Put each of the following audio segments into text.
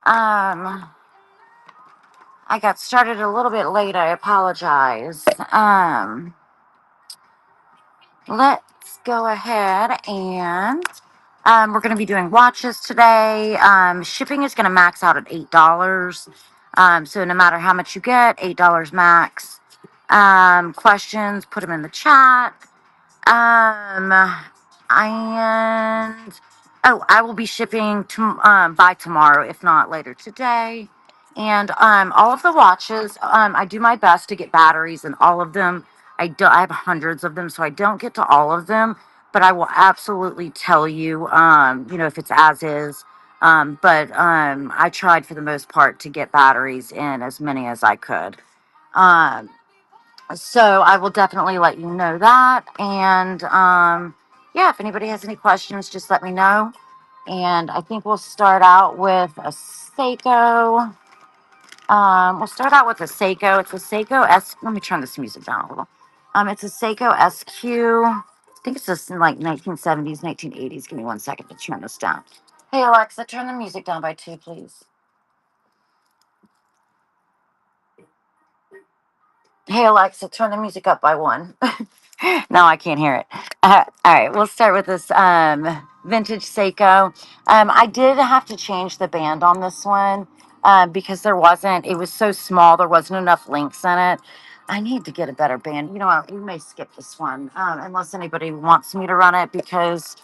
Um, I got started a little bit late. I apologize. Let's go ahead and we're going to be doing watches today. Shipping is going to max out at $8. So no matter how much you get, $8 max. Questions, put them in the chat. Um, and I will be shipping to by tomorrow, if not later today. And all of the watches, I do my best to get batteries in all of them. I have hundreds of them, so I don't get to all of them. But I will absolutely tell you, if it's as is. But I tried for the most part to get batteries in as many as I could. Um, so I will definitely let you know that. And yeah, if anybody has any questions, just let me know. And I think we'll start out with a Seiko. We'll start out with a Seiko. It's a Seiko S. Let me turn this music down a little. It's a Seiko SQ. I think it's just in like 1970s, 1980s. Give me 1 second to turn this down. Hey Alexa, turn the music down by 2, please. Hey Alexa, turn the music up by 1. No, I can't hear it. All right, we'll start with this vintage Seiko. I did have to change the band on this one because it was so small, there wasn't enough links in it. I need to get a better band. You know what? We may skip this one unless anybody wants me to run it because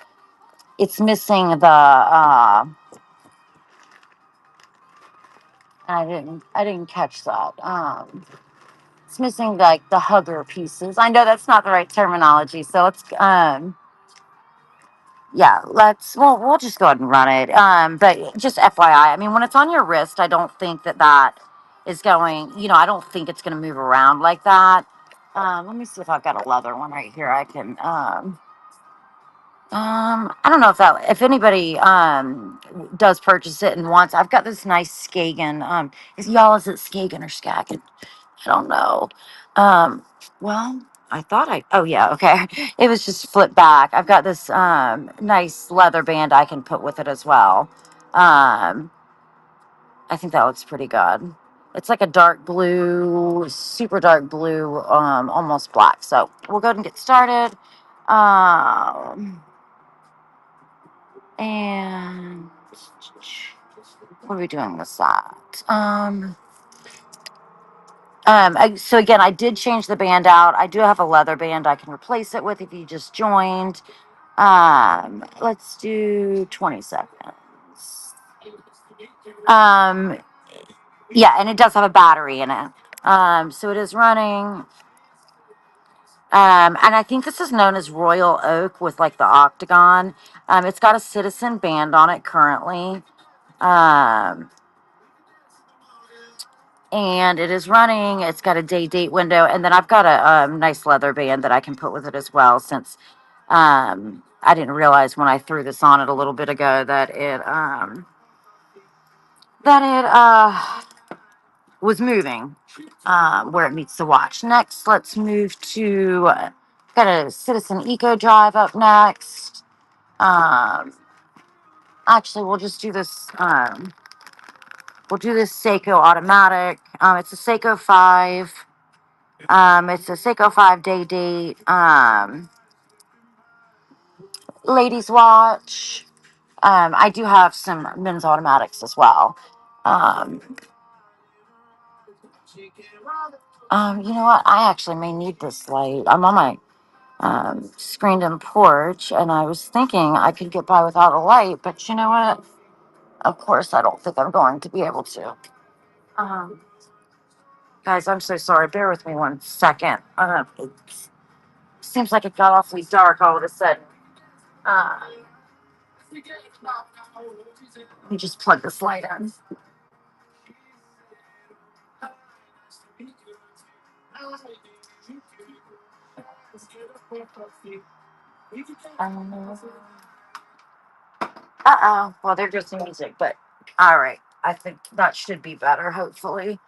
it's missing the. I didn't catch that. It's missing like the hugger pieces. I know that's not the right terminology, so let's yeah, we'll just go ahead and run it. But just FYI, I mean, when it's on your wrist, I don't think that is going, I don't think it's going to move around like that. Let me see if I've got a leather one right here. I can, I don't know if anybody, does purchase it and wants, I've got this nice Skagen. Is it Skagen or Skagen? I don't know. Um, well, oh yeah, okay. It was just flipped back. I've got this nice leather band I can put with it as well. Um, I think that looks pretty good. It's like a dark blue, super dark blue, almost black. So we'll go ahead and get started. And what are we doing with that? So again, I did change the band out. I do have a leather band I can replace it with if you just joined. Let's do 20 seconds. Um, yeah, and it does have a battery in it. So it is running. And I think this is known as Royal Oak with like the octagon. It's got a Citizen band on it currently. Um, and it is running. It's got a date window, and then I've got a nice leather band that I can put with it as well. Since I didn't realize when I threw this on it a little bit ago that it was moving where it meets the watch. Next, let's move to got a Citizen Eco Drive up next. Um, Actually, we'll just do this. We'll do this Seiko automatic. It's a Seiko 5. It's a Seiko 5 day date. Ladies watch. I do have some men's automatics as well. Um, you know what? I actually may need this light. I'm on my screened-in porch, and I was thinking I could get by without a light, but you know what? Of course, I don't think I'm going to be able to. Um, Guys, I'm so sorry. Bear with me 1 second. It seems like it got awfully dark all of a sudden. Uh, Let me just plug this light in. Um, uh-oh. Well, they're just music, but all right. I think that should be better, hopefully.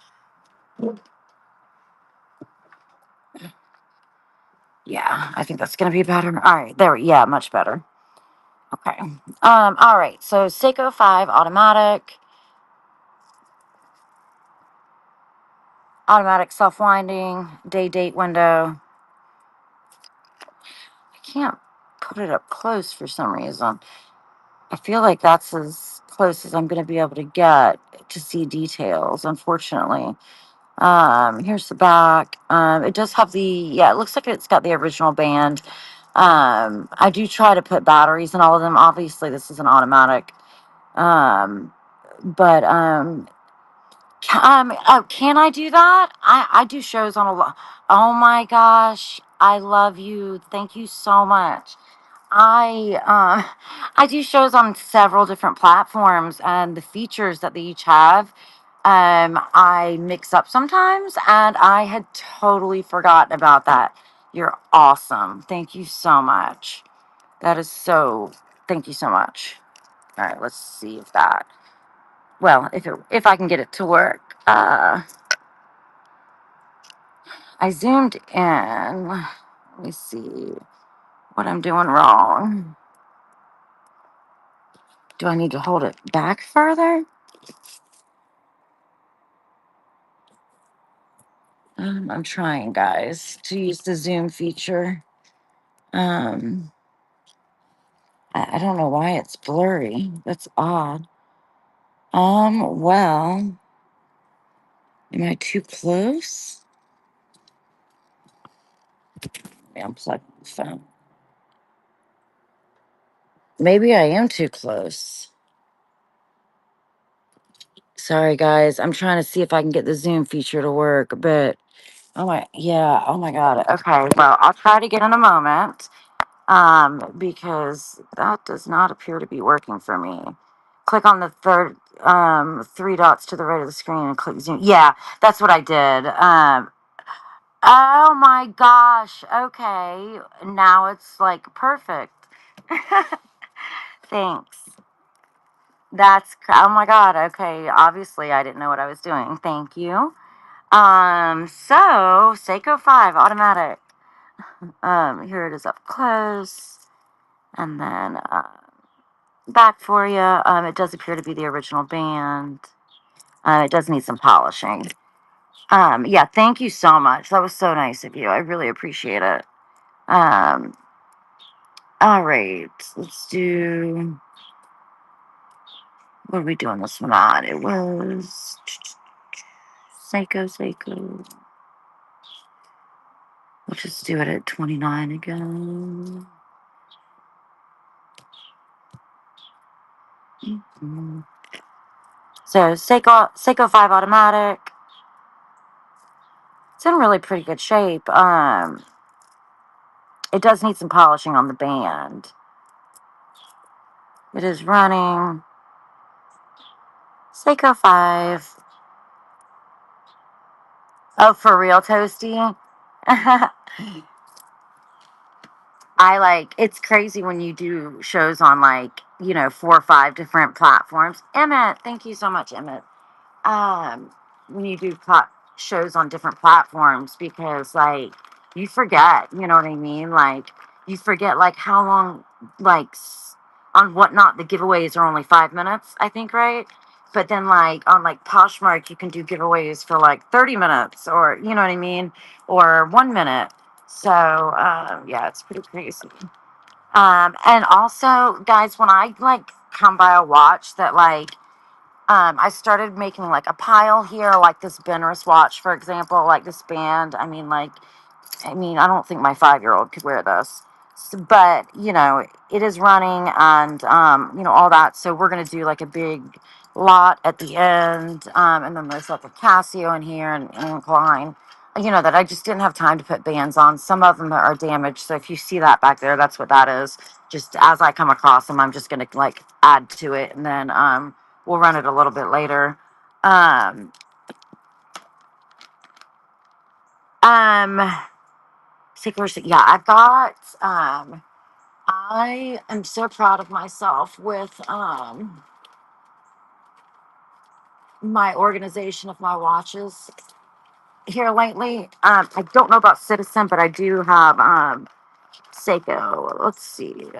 Yeah, I think that's going to be better. All right. Yeah, much better. Okay. All right. So Seiko 5 automatic. automatic self-winding, day date window. I can't put it up close for some reason. I feel like that's as close as I'm going to be able to get to see details, unfortunately. Here's the back. It does have yeah, it looks like it's got the original band. I do try to put batteries in all of them. Obviously, this is an automatic. Um, but can I do that? I do shows on a lot. Oh my gosh, I love you. Thank you so much. I do shows on several different platforms, and the features that they each have, I mix up sometimes, and I had totally forgotten about that. You're awesome. Thank you so much. That is so. Thank you so much. All right, let's see if that. Well, if I can get it to work. I zoomed in. Let me see what I'm doing wrong. Do I need to hold it back further? I'm trying, guys, to use the zoom feature. Um, I don't know why it's blurry. That's odd. Well, am I too close? Let me unplug the phone. Maybe I am too close. Sorry, guys. I'm trying to see if I can get the zoom feature to work, but yeah. Oh my God. Okay. Well, I'll try to get in a moment. Because that does not appear to be working for me. Click on the third, three dots to the right of the screen and click zoom. Yeah, that's what I did. Oh my gosh. Okay. Now it's like perfect. Thanks. Oh my God. Okay. Obviously, I didn't know what I was doing. Thank you. So Seiko 5 automatic. Here it is up close. And then, back for you. It does appear to be the original band. It does need some polishing. Yeah, thank you so much. That was so nice of you. I really appreciate it. Um, all right, let's do. What are we doing this one on? It was Seiko. We'll just do it at 29 again. Mhm. So Seiko 5 automatic. It's in really pretty good shape. It does need some polishing on the band. It is running Seiko 5. Oh, for real, Toasty? It's crazy when you do shows on, like, 4 or 5 different platforms. Emmett, thank you so much, Emmett. When you do shows on different platforms, because, like, you forget, you know what I mean? Like, you forget, like, how long, like, on Whatnot, the giveaways are only 5 minutes, I think, right? But then, like, on, like, Poshmark, you can do giveaways for, like, 30 minutes, or, you know what I mean? Or 1 minute. So, yeah, it's pretty crazy. And also, guys, when I, like, come by a watch that, like, I started making like a pile here, like this Benris watch, for example, like this band. I don't think my 5-year-old could wear this. But, it is running, and, all that. So we're going to do like a big lot at the end. And then there's like a Casio in here, and Klein, that I just didn't have time to put bands on. Some of them are damaged. So if you see that back there, that's what that is. Just as I come across them, I'm just going to like add to it. And then, we'll run it a little bit later. Um, um, yeah, I am so proud of myself with, my organization of my watches here lately. I don't know about Citizen, but I do have, Seiko. Let's see.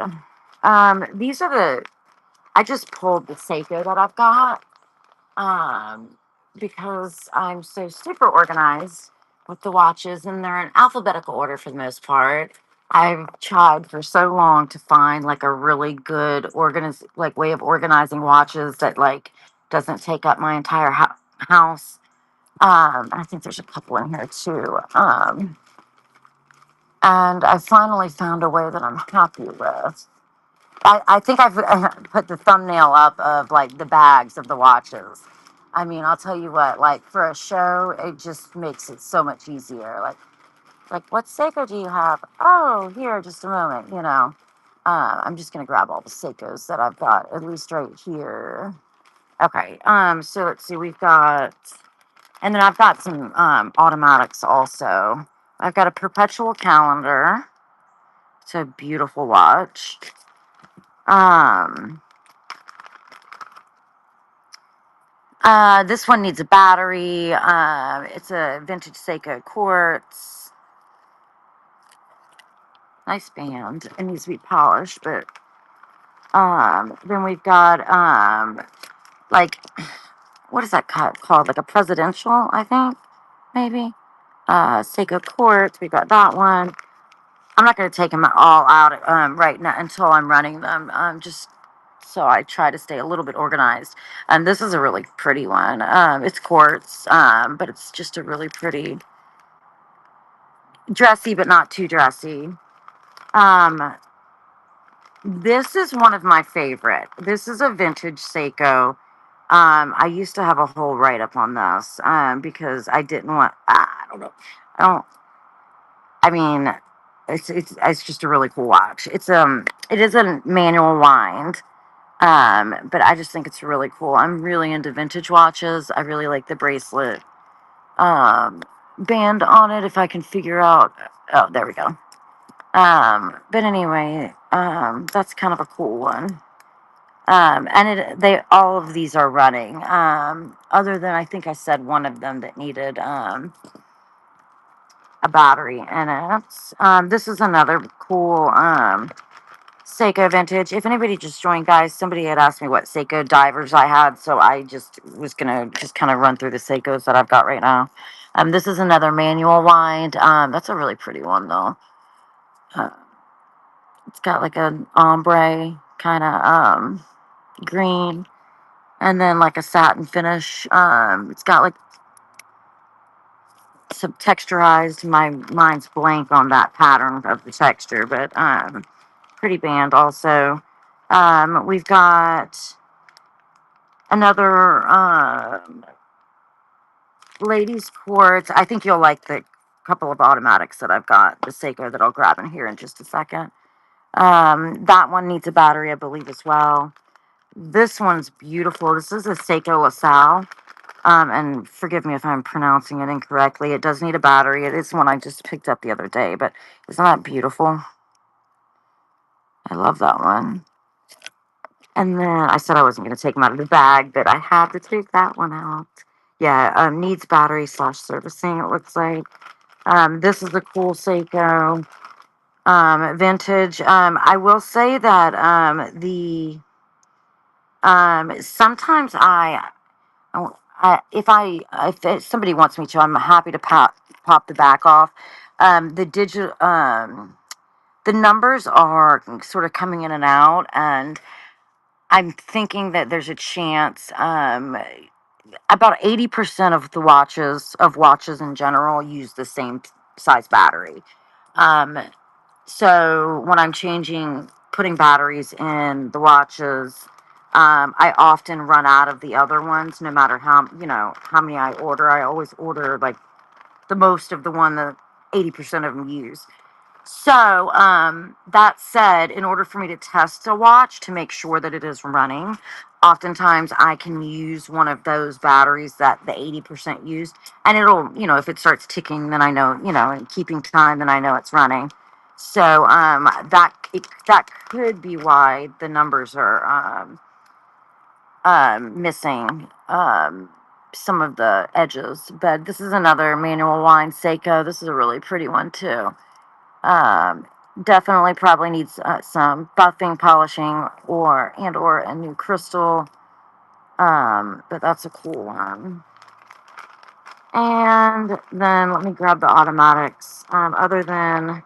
I just pulled the Seiko that I've got. Um, because I'm so super organized with the watches, and they're in alphabetical order for the most part. I've tried for so long to find like a really good way of organizing watches that like doesn't take up my entire house. I think there's a couple in here too. And I finally found a way that I'm happy with. I think I've put the thumbnail up of like the bags of the watches. I mean, I'll tell you what, like for a show, it just makes it so much easier. Like what Seiko do you have? Oh, here, just a moment, you know. I'm just gonna grab all the Seikos that I've got, at least right here. Okay, so let's see, we've got, and then I've got some automatics also. I've got a perpetual calendar. It's a beautiful watch. Um, this one needs a battery. It's a vintage Seiko quartz. Nice band. It needs to be polished, but then we've got like what is that called? Like a presidential, I think, maybe. Seiko quartz. We got that one. I'm not going to take them all out right now until I'm running them. Just so I try to stay a little bit organized. And this is a really pretty one. It's quartz, but it's just a really pretty, dressy, but not too dressy. Um, this is one of my favorite. This is a vintage Seiko. I used to have a whole write up on this because I didn't want. I don't know. I don't. I mean, it's just a really cool watch. It is a manual wind. But I just think it's really cool. I'm really into vintage watches. I really like the bracelet band on it. If I can figure out. Oh, there we go. But anyway, that's kind of a cool one. And they all of these are running. Other than I think I said one of them that needed a battery in it. This is another cool Seiko vintage. If anybody just joined, guys, somebody had asked me what Seiko divers I had, so I just was gonna just kind of run through the Seikos that I've got right now. This is another manual wind. That's a really pretty one though. Uh, it's got like an ombre kind of green, and then like a satin finish. It's got like some texturized. My mind's blank on that pattern of the texture, but pretty band also. We've got another ladies quartz. I think you'll like the couple of automatics that I've got, the Seiko that I'll grab in here in just a second. That one needs a battery, I believe, as well. This one's beautiful. This is a Seiko LaSalle. And forgive me if I'm pronouncing it incorrectly. It does need a battery. It is one I just picked up the other day, but isn't that beautiful? I love that one. And then I said I wasn't going to take them out of the bag, but I had to take that one out. Yeah, needs battery slash servicing, it looks like. This is a cool Seiko vintage. I will say that sometimes if somebody wants me to, I'm happy to pop the back off. The numbers are sort of coming in and out, and I'm thinking that there's a chance. About 80% of the watches in general use the same size battery. Um, so when I'm putting batteries in the watches, I often run out of the other ones, no matter how many I order. I always order like the most of the one that 80% of them use. So, that said, in order for me to test a watch to make sure that it is running, oftentimes I can use one of those batteries that the 80% used, and it'll, if it starts ticking, then I know, and keeping time, then I know it's running. So, that could be why the numbers are missing some of the edges. But this is another manual wind Seiko. This is a really pretty one too. Um, Definitely probably needs some buffing, polishing, or a new crystal. But that's a cool one. And then let me grab the automatics. Other than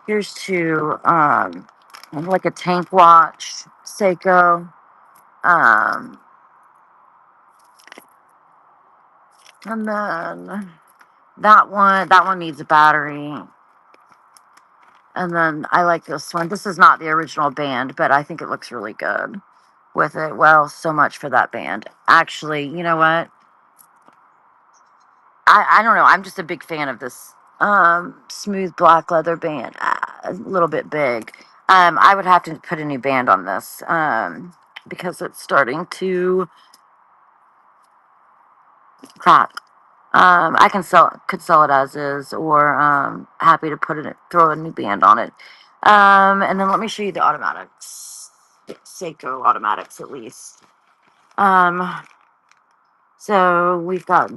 here's two, like a tank watch, Seiko. Um, and then that one needs a battery. And then I like this one. This is not the original band, but I think it looks really good with it. Well, so much for that band. Actually, you know what? I don't know. I'm just a big fan of this smooth black leather band. A little bit big. I would have to put a new band on this because it's starting to crack. I could sell it as is, or happy to throw a new band on it. And then let me show you the automatics, Seiko automatics at least. Um, so we've got.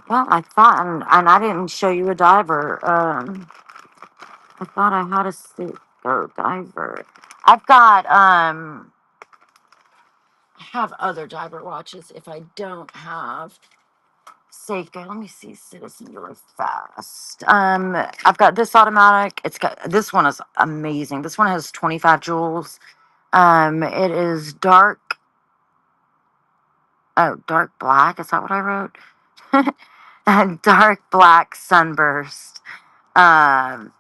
Well, I thought, and I didn't show you a diver. I thought I had a Seiko diver. I've got I have other diver watches if I don't have Seiko. Let me see Citizen really fast. I've got this automatic. This one is amazing. This one has 25 jewels. It is dark black. Is that what I wrote? Dark black sunburst. Um,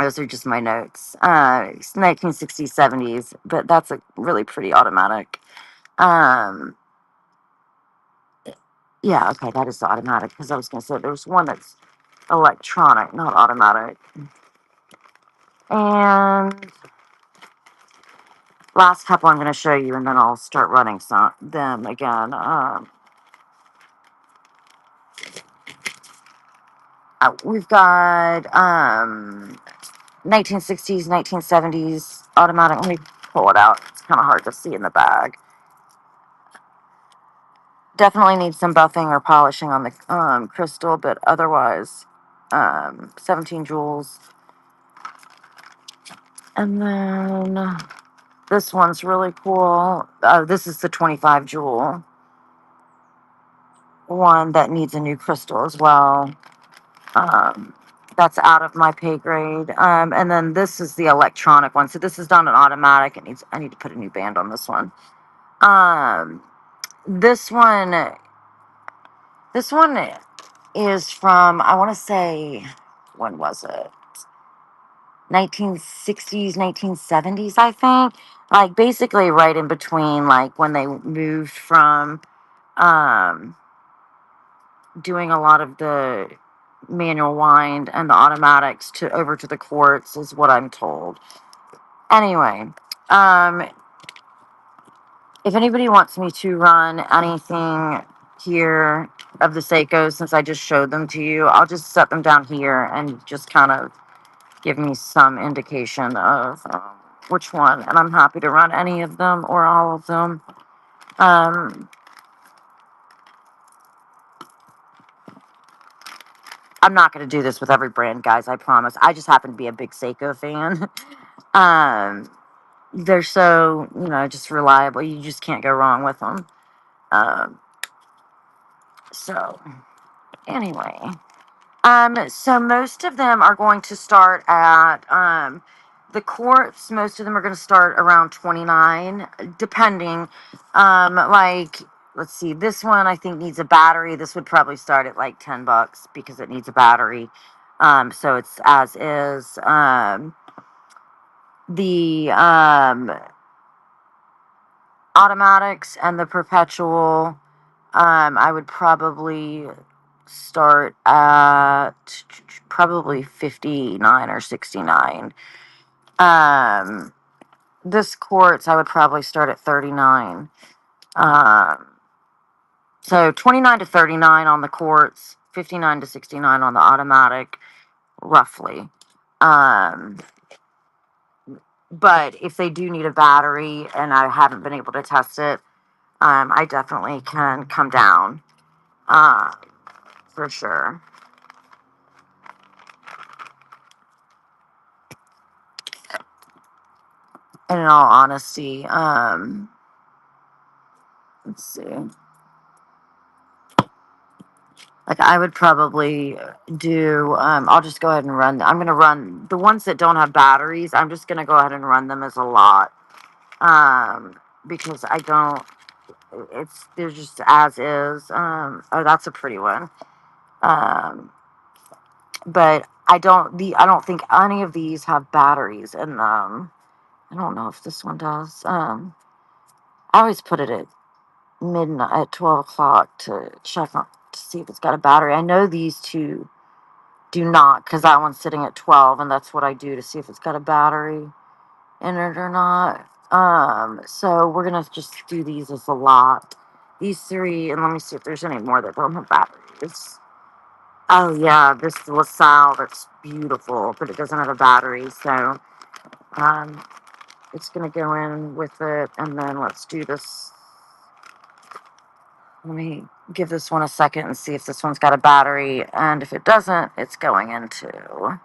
those are just my notes. It's 1960s, 70s, but that's a really pretty automatic. Um, yeah, okay, that is the automatic because I was going to say there's one that's electronic, not automatic. And last couple I'm going to show you, and then I'll start running them again. We've got 1960s, 1970s automatic. Let me pull it out. It's kind of hard to see in the bag. Definitely needs some buffing or polishing on the crystal, but otherwise, 17 jewels. And then this one's really cool. This is the 25 jewel one that needs a new crystal as well. Um, that's out of my pay grade. And then this is the electronic one. So this is done an automatic. I need to put a new band on this one. Um, this one, this one is from, I want to say, when was it? 1960s, 1970s, I think. Like basically right in between, like when they moved from um, doing a lot of the manual wind and the automatics to over to the quartz is what I'm told. Anyway, um, if anybody wants me to run anything here of the Seiko, since I just showed them to you, I'll just set them down here and just kind of give me some indication of which one. And I'm happy to run any of them or all of them. I'm not going to do this with every brand, guys. I promise. I just happen to be a big Seiko fan. um, they're so, just reliable. You just can't go wrong with them. Um, so, anyway. So most of them are going to start at the quartz. Most of them are going to start around 29, depending. Like let's see, this one I think needs a battery. This would probably start at like $10 because it needs a battery. So it's as is. The automatics and the perpetual. I would probably start at probably 59 or 69. This quartz, I would probably start at 39. Um, so 29 to 39 on the quartz, 59 to 69 on the automatic, roughly. Um, but if they do need a battery and I haven't been able to test it, I definitely can come down. For sure. And in all honesty, Let's see. Like I would probably do, I'll just go ahead and run. I'm going to run the ones that don't have batteries. I'm just going to go ahead and run them as a lot. Because I don't, they're just as is. Oh, that's a pretty one. Um, but I don't think any of these have batteries in them. I don't know if this one does. I always put it at midnight, at 12 o'clock to check on, to see if it's got a battery. I know these two do not, because that one's sitting at 12, and that's what I do to see if it's got a battery in it or not. So we're gonna just do these as a lot. These three, and let me see if there's any more that don't have batteries. Oh yeah, this LaSalle, that's beautiful, but it doesn't have a battery, so um, it's gonna go in with it, and then let's do this. Let me give this one a second and see if this one's got a battery, and if it doesn't, it's going into.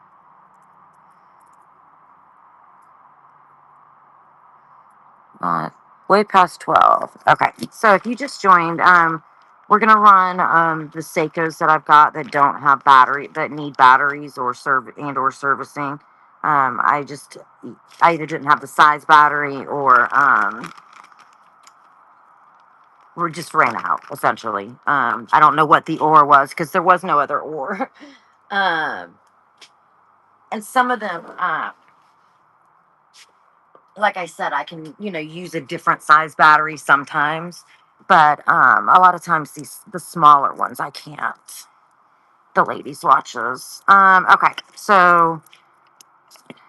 Way past 12. Okay, so if you just joined, we're gonna run the Seikos that I've got that don't have battery, that need batteries or servicing. I just, I either didn't have the size battery or just ran out essentially. I don't know what the or was because there was no other or. um, and some of them, like I said, I can, use a different size battery sometimes, but a lot of times the smaller ones I can't. The ladies' watches. Okay, so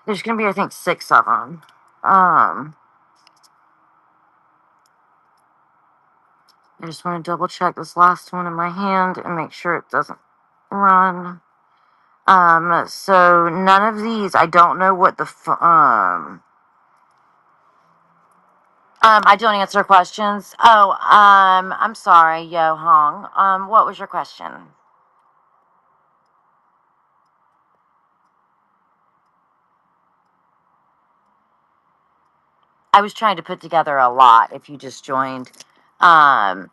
there's gonna be I think 6 of them. I just want to double check this last one in my hand and make sure it doesn't run. So none of these. I don't know what I don't answer questions. Oh, I'm sorry, Yo Hong. What was your question? I was trying to put together a lot if you just joined, um,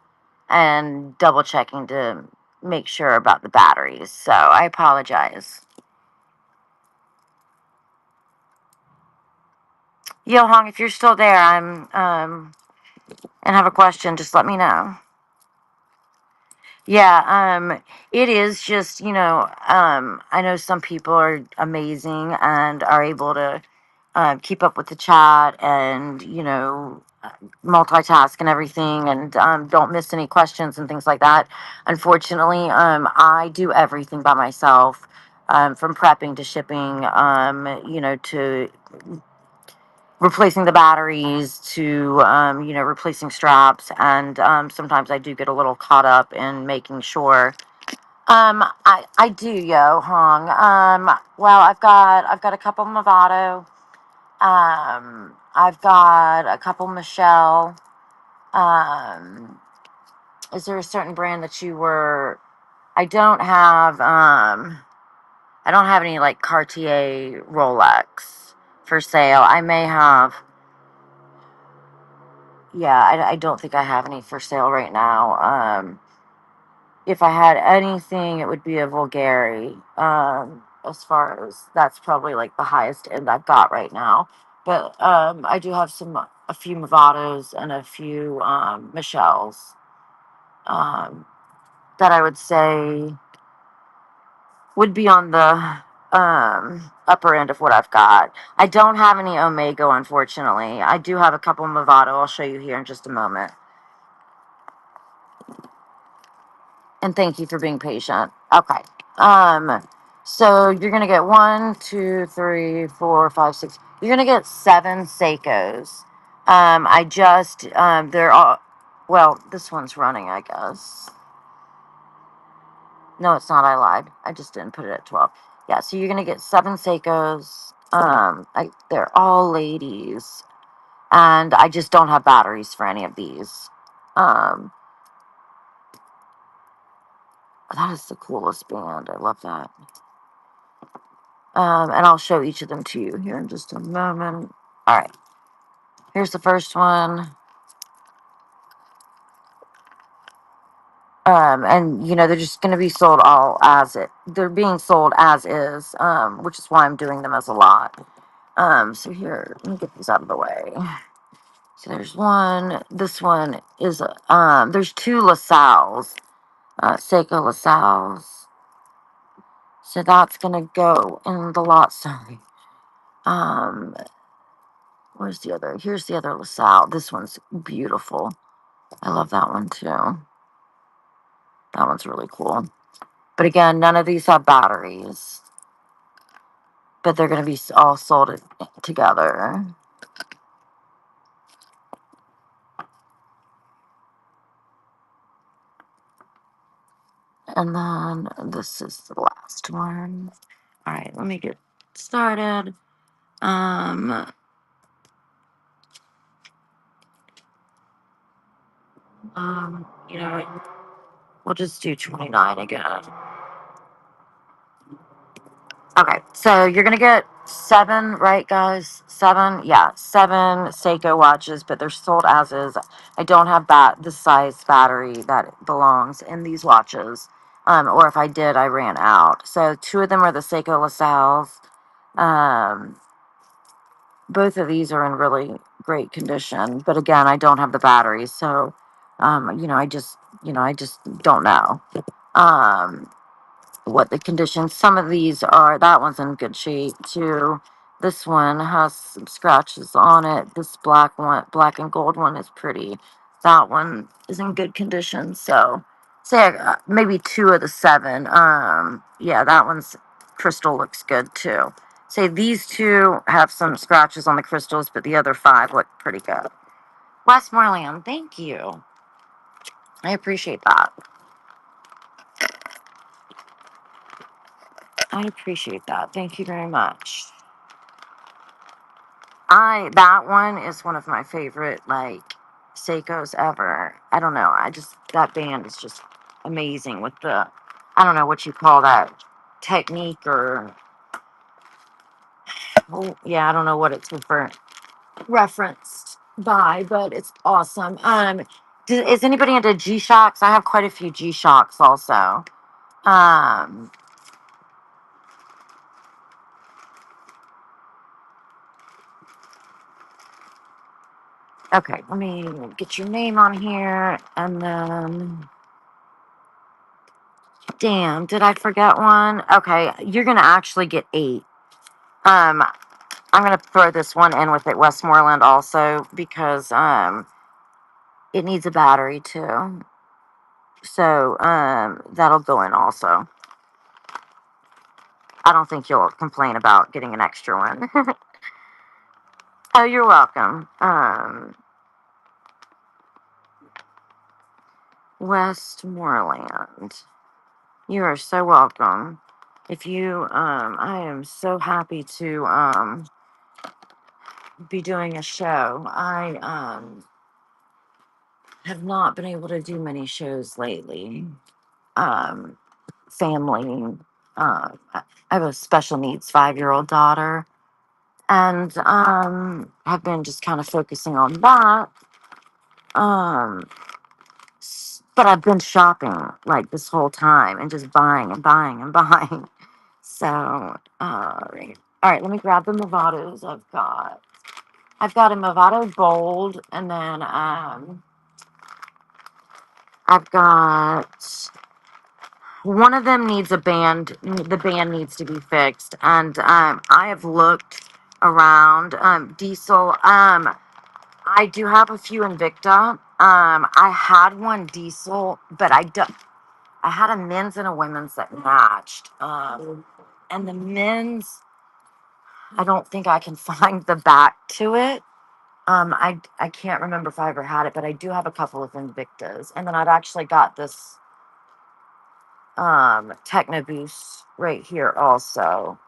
and double checking to make sure about the batteries. So I apologize. Yo Hong, if you're still there, and have a question, just let me know. Yeah, it is just, I know some people are amazing and are able to keep up with the chat and, multitask and everything and don't miss any questions and things like that. Unfortunately, I do everything by myself, from prepping to shipping, to replacing the batteries to replacing straps, and sometimes I do get a little caught up in making sure. I do, Yo Hong. Well, I've got a couple Movado. I've got a couple Michelle. Um, is there a certain brand that you were? I don't have. I don't have any like Cartier Rolex for sale. I may have. Yeah, I don't think I have any for sale right now. If I had anything, it would be a Vulgari. As far as that's probably like the highest end I've got right now. But I do have a few Movados and a few Michelles, um, that I would say would be on the upper end of what I've got. I don't have any Omega, unfortunately. I do have a couple Movado. I'll show you here in just a moment. And thank you for being patient. Okay. So you're gonna get 1, 2, 3, 4, 5, 6. You're gonna get 7 Seikos. I just they're all, well, this one's running, I guess. No, it's not. I lied. I just didn't put it at 12. Yeah, so you're gonna get 7 Seikos. They're all ladies, and I just don't have batteries for any of these. Um, that is the coolest band. I love that. And I'll show each of them to you here in just a moment. All right. Here's the first one. And they're just going to be sold all as it. They're being sold as is, which is why I'm doing them as a lot. So here, let me get these out of the way. So there's one. This one is there's two LaSalle's, Seiko LaSalle's. So that's gonna go in the lot. Sorry. Um, where's the other? Here's the other LaSalle. This one's beautiful. I love that one too. That one's really cool. But again, none of these have batteries. But they're gonna be all sold together. And then this is the last one. All right, let me get started. Um, you know, what, we'll just do 29 again. Okay, so you're gonna get 7, right, guys? 7, yeah, 7 Seiko watches, but they're sold as is. I don't have the size battery that belongs in these watches. Or if I did, I ran out. So 2 of them are the Seiko LaSalle's. Um, both of these are in really great condition, but again, I don't have the batteries, so I just don't know. Um, what the conditions. Some of these are, that one's in good shape too. This one has some scratches on it. This black and gold one is pretty. That one is in good condition. So, say maybe 2 of the 7. Yeah, that one's crystal looks good too. Say these 2 have some scratches on the crystals, but the other 5 look pretty good. Westmoreland, thank you. I appreciate that. I appreciate that. Thank you very much. That one is one of my favorite Seikos ever. I don't know. That band is just amazing with I don't know what you call that technique or yeah, I don't know what it's referenced by, but it's awesome. Is anybody into G-Shocks? I have quite a few G-Shocks also. Um, okay, let me get your name on here and then. Damn, did I forget one? Okay, you're gonna actually get 8. Um, I'm gonna throw this one in with it, Westmoreland, also because it needs a battery too. So that'll go in also. I don't think you'll complain about getting an extra one. Oh, you're welcome. Westmoreland, you are so welcome. If you I am so happy to be doing a show. I have not been able to do many shows lately. Um, family. I have a special needs 5-year-old daughter, and have been just kind of focusing on that. But I've been shopping like this whole time and just buying and buying and buying. So, all right, let me grab the Movados I've got. I've got a Movado Bold, and then I've got one of them needs a band. The band needs to be fixed, and I have looked around. Diesel. I do have a few Invicta. I had one Diesel, but I had a men's and a women's that matched. And the men's, I don't think I can find the back to it. I can't remember if I ever had it, but I do have a couple of Invictas, and then I've actually got this Techno Boost right here also.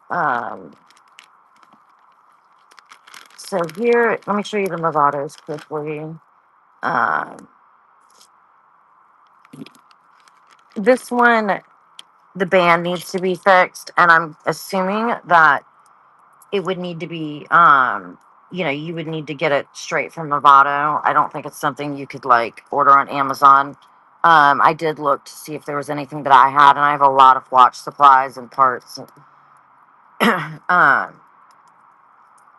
So here, let me show you the Movados quickly. Um, this one, the band needs to be fixed, and I'm assuming that it would need to be, you would need to get it straight from Movado. I don't think it's something you could order on Amazon. I did look to see if there was anything that I had, and I have a lot of watch supplies and parts. um,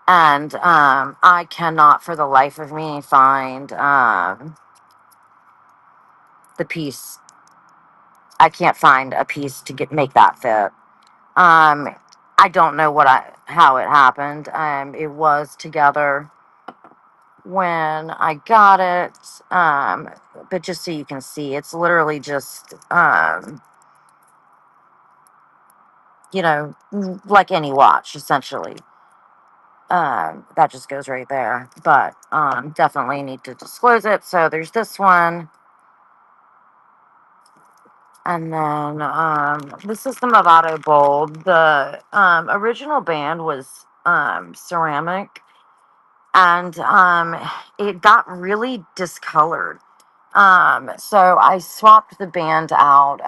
and I cannot for the life of me find the piece. I can't find a piece to make that fit. Um, I don't know how it happened. It was together when I got it. But just so you can see, it's literally just like any watch essentially. That just goes right there. But definitely need to disclose it. So there's this one. And then this is the Movado Bold. The original band was ceramic, and it got really discolored. So I swapped the band out.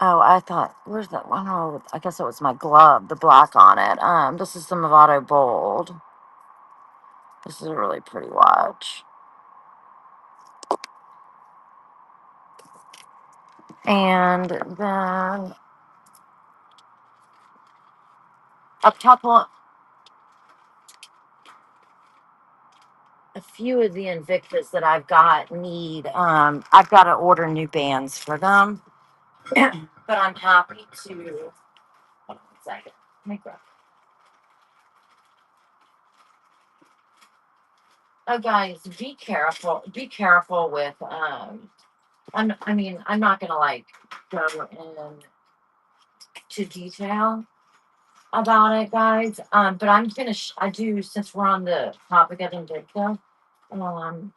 Oh, I thought, where's that one? Oh, I guess it was my glove, the black on it. This is the Movado Bold. This is a really pretty watch. And then a couple, a few of the Invictus that I've got I've got to order new bands for them. But I'm happy to, hold on a second. Let me grab. Oh, guys, be careful. Be careful with, I'm not gonna like go into detail about it, guys. But I do, since we're on the topic of Invicta, I'm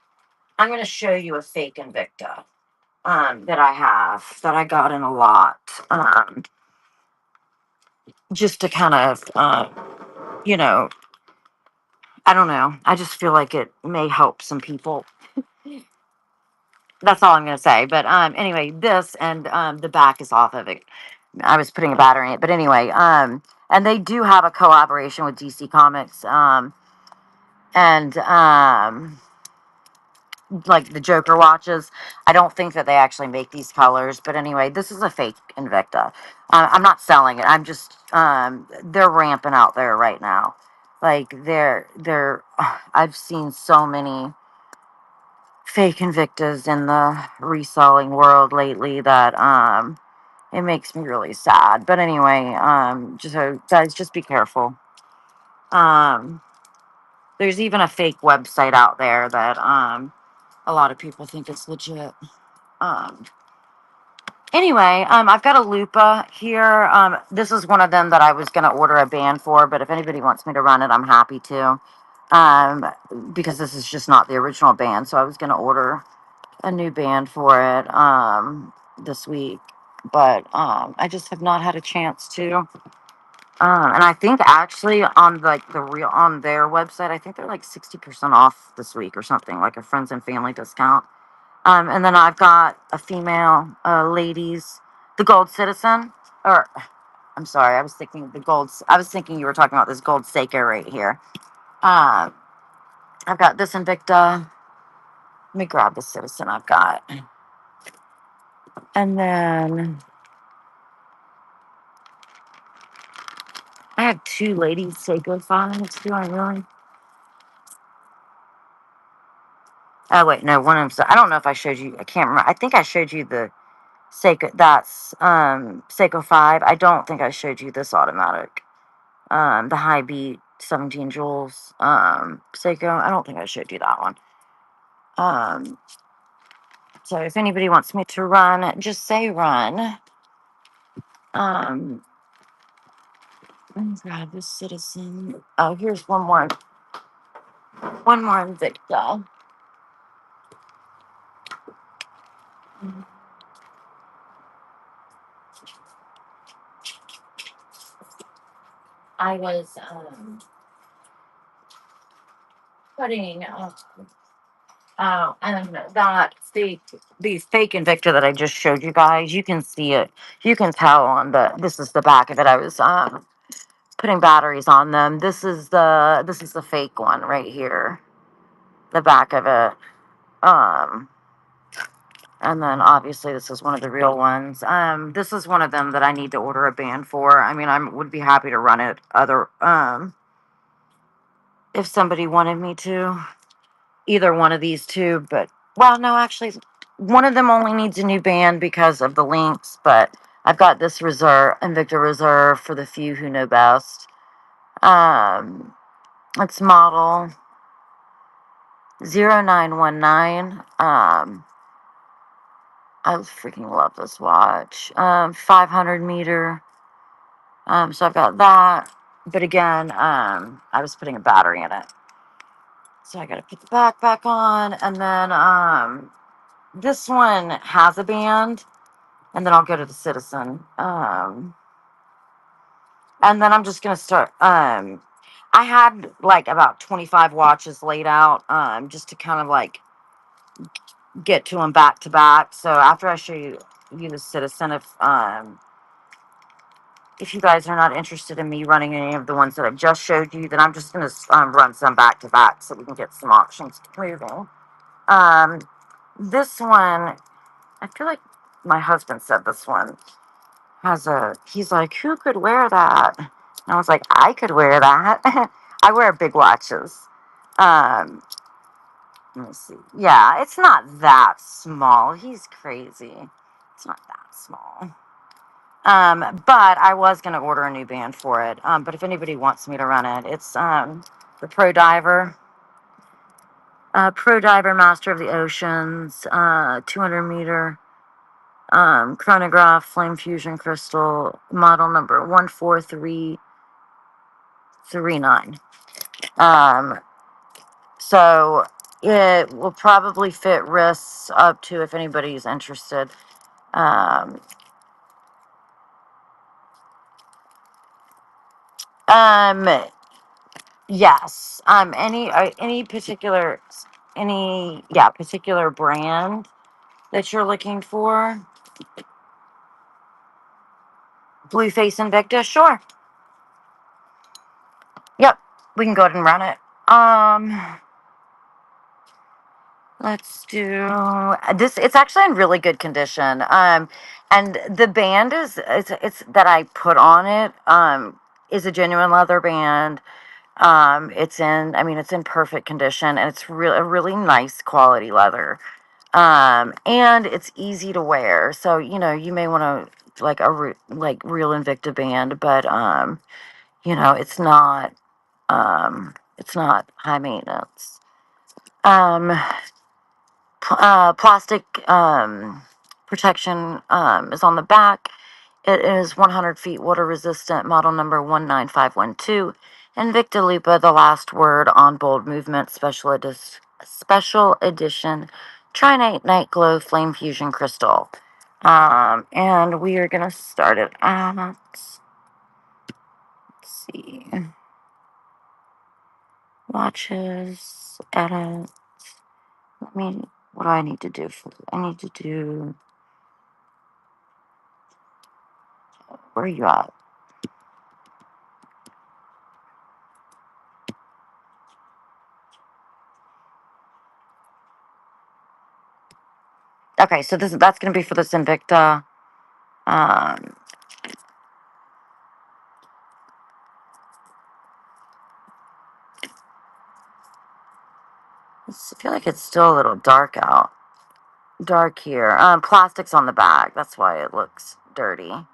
gonna show you a fake Invicta, that I have, that I got in a lot. Just to kind of, you know, I don't know. I just feel like it may help some people. That's all I'm gonna say. But anyway, this and the back is off of it. I was putting a battery in it, but anyway, and they do have a collaboration with DC Comics, and like the Joker watches. I don't think that they actually make these colors, but anyway, this is a fake Invicta. I'm not selling it. I'm just they're ramping out there right now. Like they're I've seen so many fake Invictas in the reselling world lately that it makes me really sad. But anyway, just so guys, just be careful. Um, there's even a fake website out there that a lot of people think it's legit. Um, anyway, I've got a Lupa here. This is one of them that I was going to order a band for, but if anybody wants me to run it, I'm happy to. Um, because this is just not the original band, so I was going to order a new band for it this week, but I just have not had a chance to. And I think actually on like on their website, I think they're like 60% off this week or something, like a friends and family discount. And then I've got a female ladies, the Gold Citizen, or I'm sorry, I was thinking the gold. I was thinking you were talking about this gold Seiko right here. Um, I've got this Invicta. Let me grab the Citizen I've got, and then I have two ladies Seiko files. Do I really? Oh wait, no, one of them. I don't know if I showed you. I can't remember. I think I showed you the Seiko. That's Seiko 5. I don't think I showed you this automatic. The high beat 17 joules Seiko. I don't think I showed you that one. So if anybody wants me to run, just say run. Let me grab this Citizen. Oh, here's one more Invicta. I was putting and that the fake Invicta that I just showed you guys, you can see it. You can tell on this is the back of it. I was putting batteries on them. This is the fake one right here. The back of it. Um, and then obviously this is one of the real ones. This is one of them that I need to order a band for. I mean, I would be happy to run it if somebody wanted me to. Either one of these two, but well, no, actually, one of them only needs a new band because of the links, but I've got this reserve, Invicta Reserve, for the few who know best. It's model 0919. I freaking love this watch. 500 meter. So I've got that. But again, I was putting a battery in it. So I gotta put the back back on. And then this one has a band. And then I'll go to the Citizen. And then I'm just gonna start. I had like about 25 watches laid out, just to kind of like get to them back to back. So after I show you the Citizen, if you guys are not interested in me running any of the ones that I just showed you, then I'm just gonna run some back to back so we can get some auctions moving. Um, this one, I feel like my husband said this one he's like, who could wear that? And I was like, I could wear that. I wear big watches. Um, Let me see. Yeah, it's not that small. He's crazy. It's not that small. But I was gonna order a new band for it. But if anybody wants me to run it, it's the Pro Diver Master of the Oceans, 200 meter chronograph flame fusion crystal, model number 14339. So it will probably fit wrists up to, if anybody's interested. Um, um, yes. Any particular brand that you're looking for? Blueface Invicta, sure. Yep, we can go ahead and run it. Let's do this. It's actually in really good condition. And the band it's that I put on it is a genuine leather band. It's in perfect condition, and it's a really nice quality leather. And it's easy to wear. So, you may want to like like real Invicta band, but it's not high maintenance. Um, Plastic protection is on the back. It is 100 feet water resistant, model number 19512. Invicta Lupa, the last word on bold movement, special edition Trinite Night Glow Flame Fusion Crystal. And we are going to start it at, let's see, watches, edit. What do I need to do? I need to do, where are you at? Okay, so that's going to be for this Invicta. Um, I feel like it's still a little dark here. Plastic's on the back. That's why it looks dirty.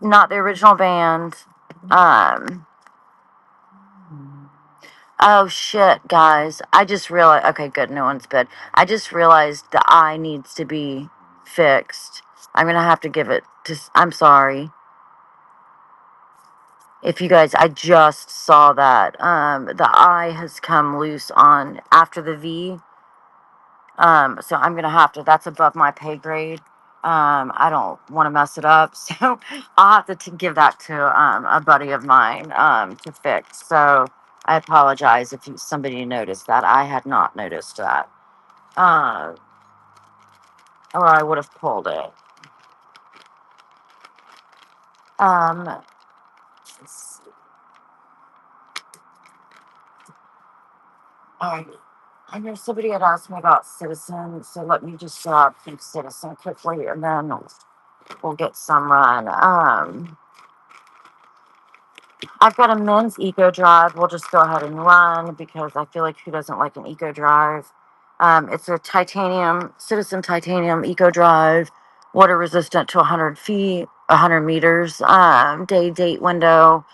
Not the original band. Um, oh shit, guys. I just realized, okay, good. No one's bid. I just realized the eye needs to be fixed. I'm going to have to give it to, I'm sorry. If you guys, I just saw that. The eye has come loose on after the V. So I'm gonna have to. That's above my pay grade. I don't want to mess it up, so I'll have to give that to a buddy of mine to fix. So I apologize if somebody noticed that. I had not noticed that, uh, or I would have pulled it. Let's see. All right. I know somebody had asked me about Citizen, so let me just grab some Citizen quickly, and then we'll get some run. I've got a men's Eco Drive. We'll just go ahead and run because I feel like who doesn't like an Eco Drive? It's a titanium, Citizen titanium Eco Drive, water resistant to 100 feet, 100 meters, day date window.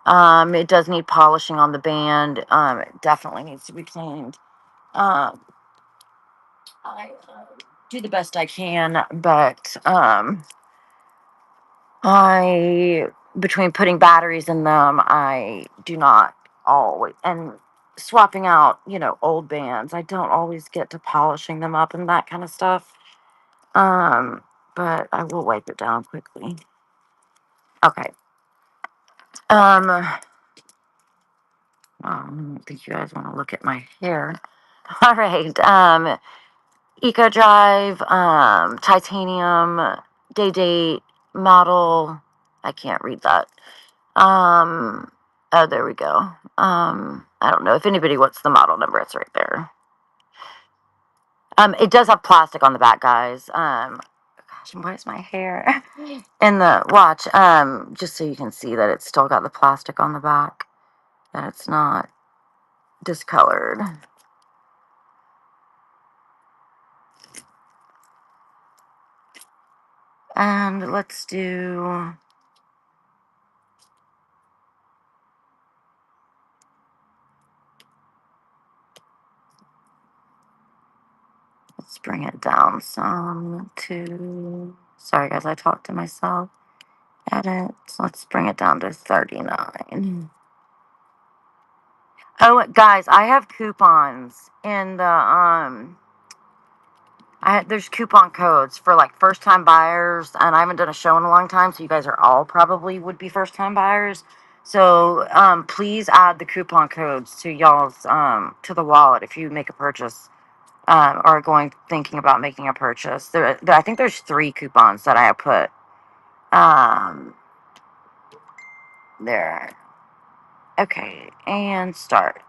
It does need polishing on the band. It definitely needs to be cleaned. Um, I do the best I can, but I between putting batteries in them, I do not always and swapping out, old bands. I don't always get to polishing them up and that kind of stuff. Um, but I will wipe it down quickly. Okay. I don't think you guys want to look at my hair. All right. Eco Drive, titanium, day date, model. I can't read that. Oh, there we go. I don't know if anybody wants the model number. It's right there. It does have plastic on the back, guys. Gosh, why is my hair in the watch? Just so you can see that it's still got the plastic on the back, that it's not discolored. And let's bring it down some to, sorry guys, I talked to myself. Edit, let's bring it down to 39. Oh, guys, I have coupons in the, there's coupon codes for like first time buyers, and I haven't done a show in a long time, so you guys are all probably would be first time buyers. So please add the coupon codes to y'all's to the wallet if you make a purchase or thinking about making a purchase. I think there's 3 coupons that I have put there. Okay, and start.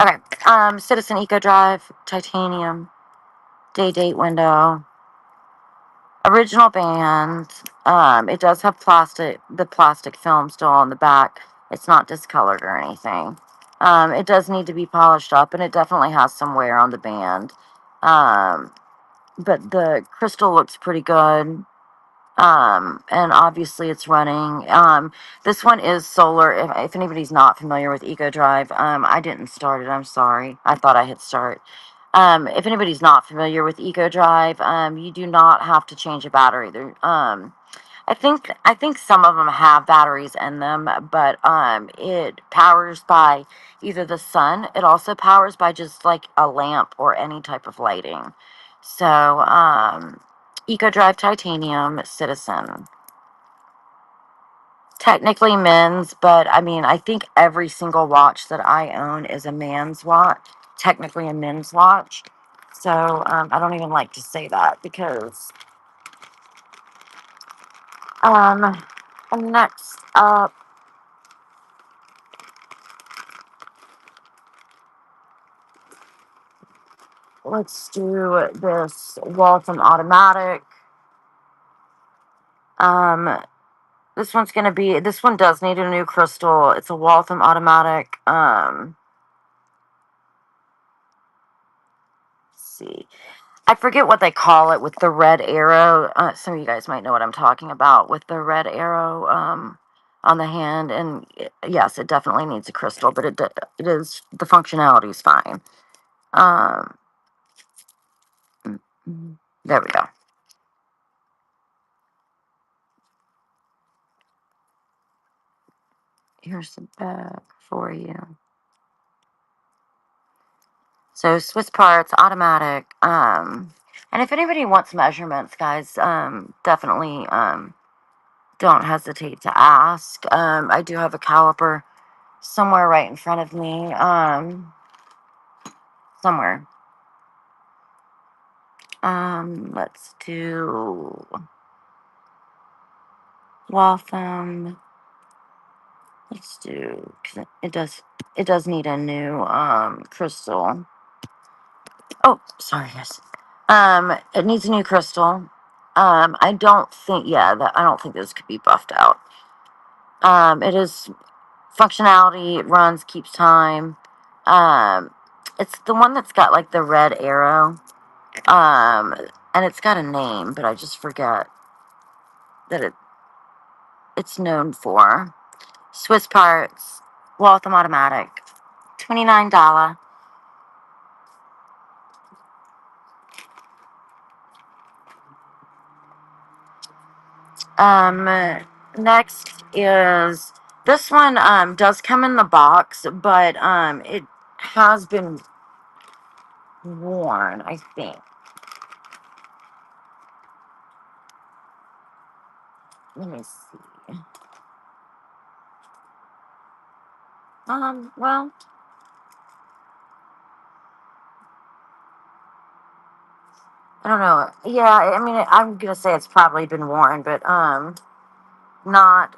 Okay, Citizen Eco Drive, titanium, day date window. Original band. It does have the plastic film still on the back. It's not discolored or anything. It does need to be polished up, and it definitely has some wear on the band. But the crystal looks pretty good. And obviously it's running. This one is solar. If anybody's not familiar with Eco Drive, I didn't start it. I'm sorry. I thought I hit start. If anybody's not familiar with Eco Drive, you do not have to change a battery. I think some of them have batteries in them, but it powers by either the sun. It also powers by just like a lamp or any type of lighting. So, Eco Drive Titanium Citizen. Technically men's, but I mean, I think every single watch that I own is a man's watch, technically a men's watch. So, I don't even like to say that because, um, next up, let's do this Walton automatic. Um, this one does need a new crystal. It's a Waltham automatic. Let's see. I forget what they call it with the red arrow. Some of you guys might know what I'm talking about with the red arrow on the hand. And yes, it definitely needs a crystal, but it is, the functionality is fine. Mm, there we go. Here's the back for you. So Swiss parts, automatic. And if anybody wants measurements, guys, definitely don't hesitate to ask. I do have a caliper somewhere right in front of me. Somewhere. Let's do Waltham. Let's do, 'cause it it does need a new crystal. Oh, sorry, guys. It needs a new crystal. I don't think, yeah, that I don't think this could be buffed out. It is functionality, it runs, keeps time. Um, it's the one that's got like the red arrow. Um, and it's got a name, but I just forget that it's known for. Swiss parts, Waltham automatic, $29. Next is this one. Does come in the box, but it has been worn, I think. Let me see. Well, I don't know. Yeah, I mean, I'm gonna say it's probably been worn, but not.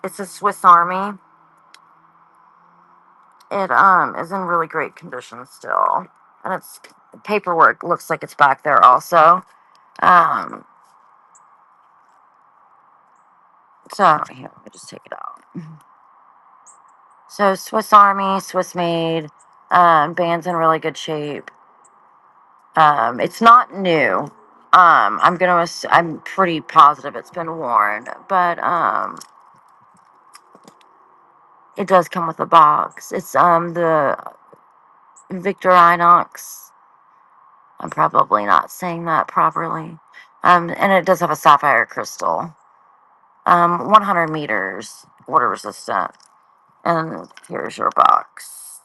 It's a Swiss Army. It is in really great condition still, and its paperwork looks like it's back there also. Um, so here, let me just take it out. So Swiss Army, Swiss made, band's in really good shape. It's not new. I'm pretty positive it's been worn, but it does come with a box. It's the Victorinox. I'm probably not saying that properly. And it does have a sapphire crystal. 100 meters, water resistant. And here's your box.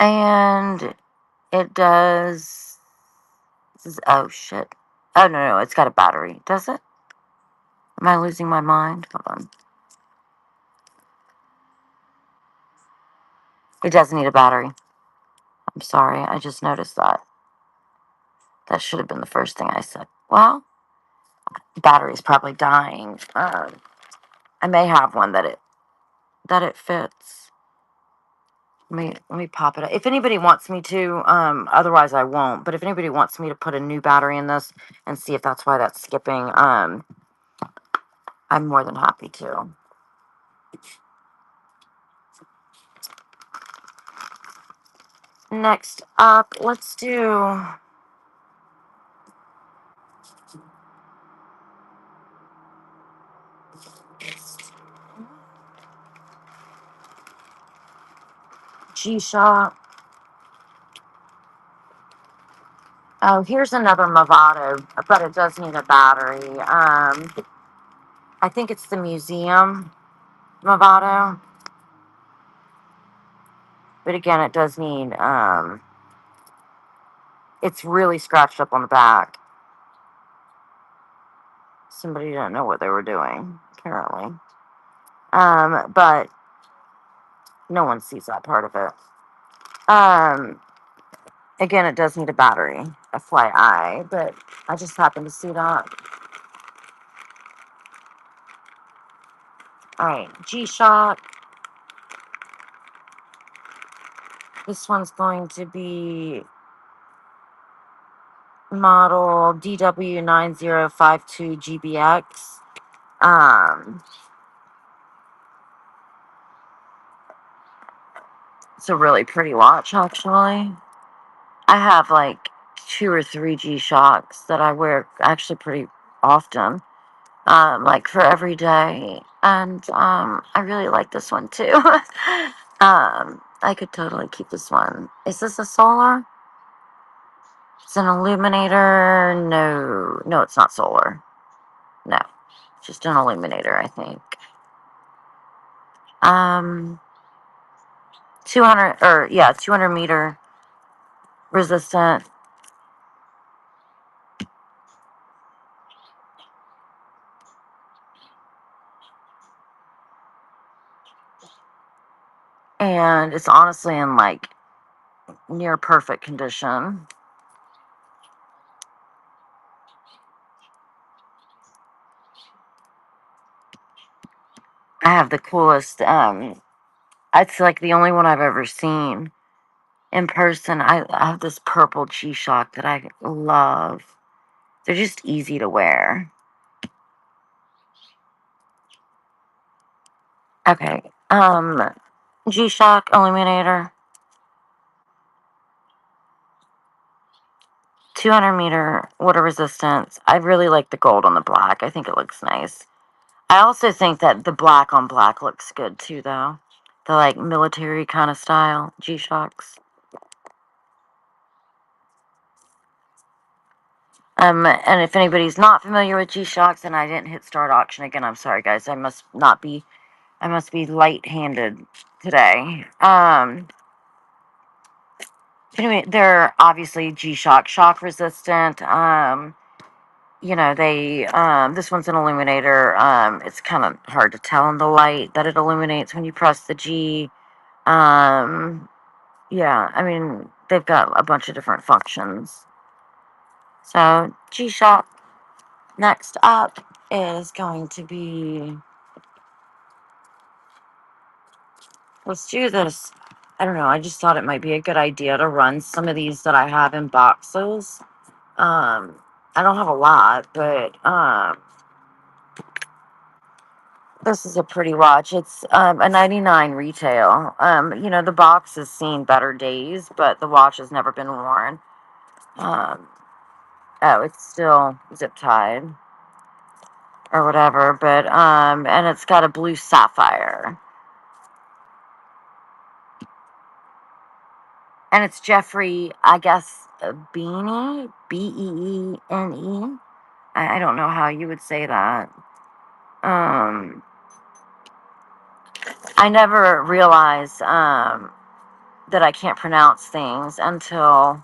And it does. Oh shit. Oh no, it's got a battery. Does it? Am I losing my mind? Hold on. It does need a battery. I'm sorry. I just noticed that. That should have been the first thing I said. Well, the battery's probably dying. I may have one that it fits. Let me pop it up. If anybody wants me to, otherwise I won't. But if anybody wants me to put a new battery in this and see if that's why that's skipping, I'm more than happy to. Next up, let's do G-Shock. Oh, here's another Movado, but it does need a battery. I think it's the museum Movado, but again, it does need. It's really scratched up on the back. Somebody didn't know what they were doing, apparently. But no one sees that part of it. Again, it does need a battery, FYI, but I just happened to see that. All right, G-Shock. This one's going to be model DW9052GBX. It's a really pretty watch, actually. I have like 2 or 3 G-Shocks that I wear actually pretty often, like for every day. And I really like this one too. I could totally keep this one. Is this a solar? It's an illuminator. No, it's not solar. No, just an illuminator, I think. 200 or yeah, 200 meter resistant. And it's honestly in like near perfect condition. I have the coolest, it's like the only one I've ever seen in person. I have this purple G-Shock that I love. They're just easy to wear. Okay. G-Shock illuminator. 200-meter water resistance. I really like the gold on the black. I think it looks nice. I also think that the black on black looks good too, though. The like military kind of style G-Shocks. And if anybody's not familiar with G-Shocks and I didn't hit start auction again, I'm sorry guys. I must be light-handed today. Anyway, they're obviously G-Shock shock resistant. This one's an illuminator. It's kind of hard to tell in the light that it illuminates when you press the G. Yeah, I mean, they've got a bunch of different functions. So, G-Shock. Next up is going to be, let's do this. I don't know, I just thought it might be a good idea to run some of these that I have in boxes. I don't have a lot, but this is a pretty watch. It's a 99 retail. The box has seen better days, but the watch has never been worn. Um, oh, it's still zip tied or whatever, but and it's got a blue sapphire. And it's Jeffrey, I guess, Beanie, Beene. I don't know how you would say that. I never realized that I can't pronounce things until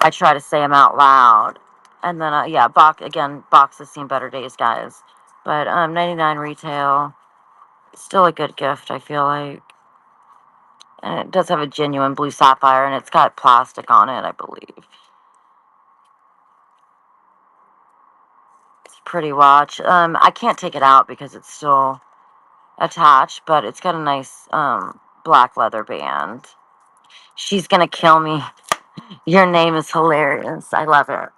I try to say them out loud. And then, yeah, box has seen better days, guys. But 99 retail, still a good gift, I feel like. And it does have a genuine blue sapphire, and it's got plastic on it, I believe. It's a pretty watch. I can't take it out because it's still attached, but it's got a nice black leather band. She's gonna kill me. Your name is hilarious. I love it.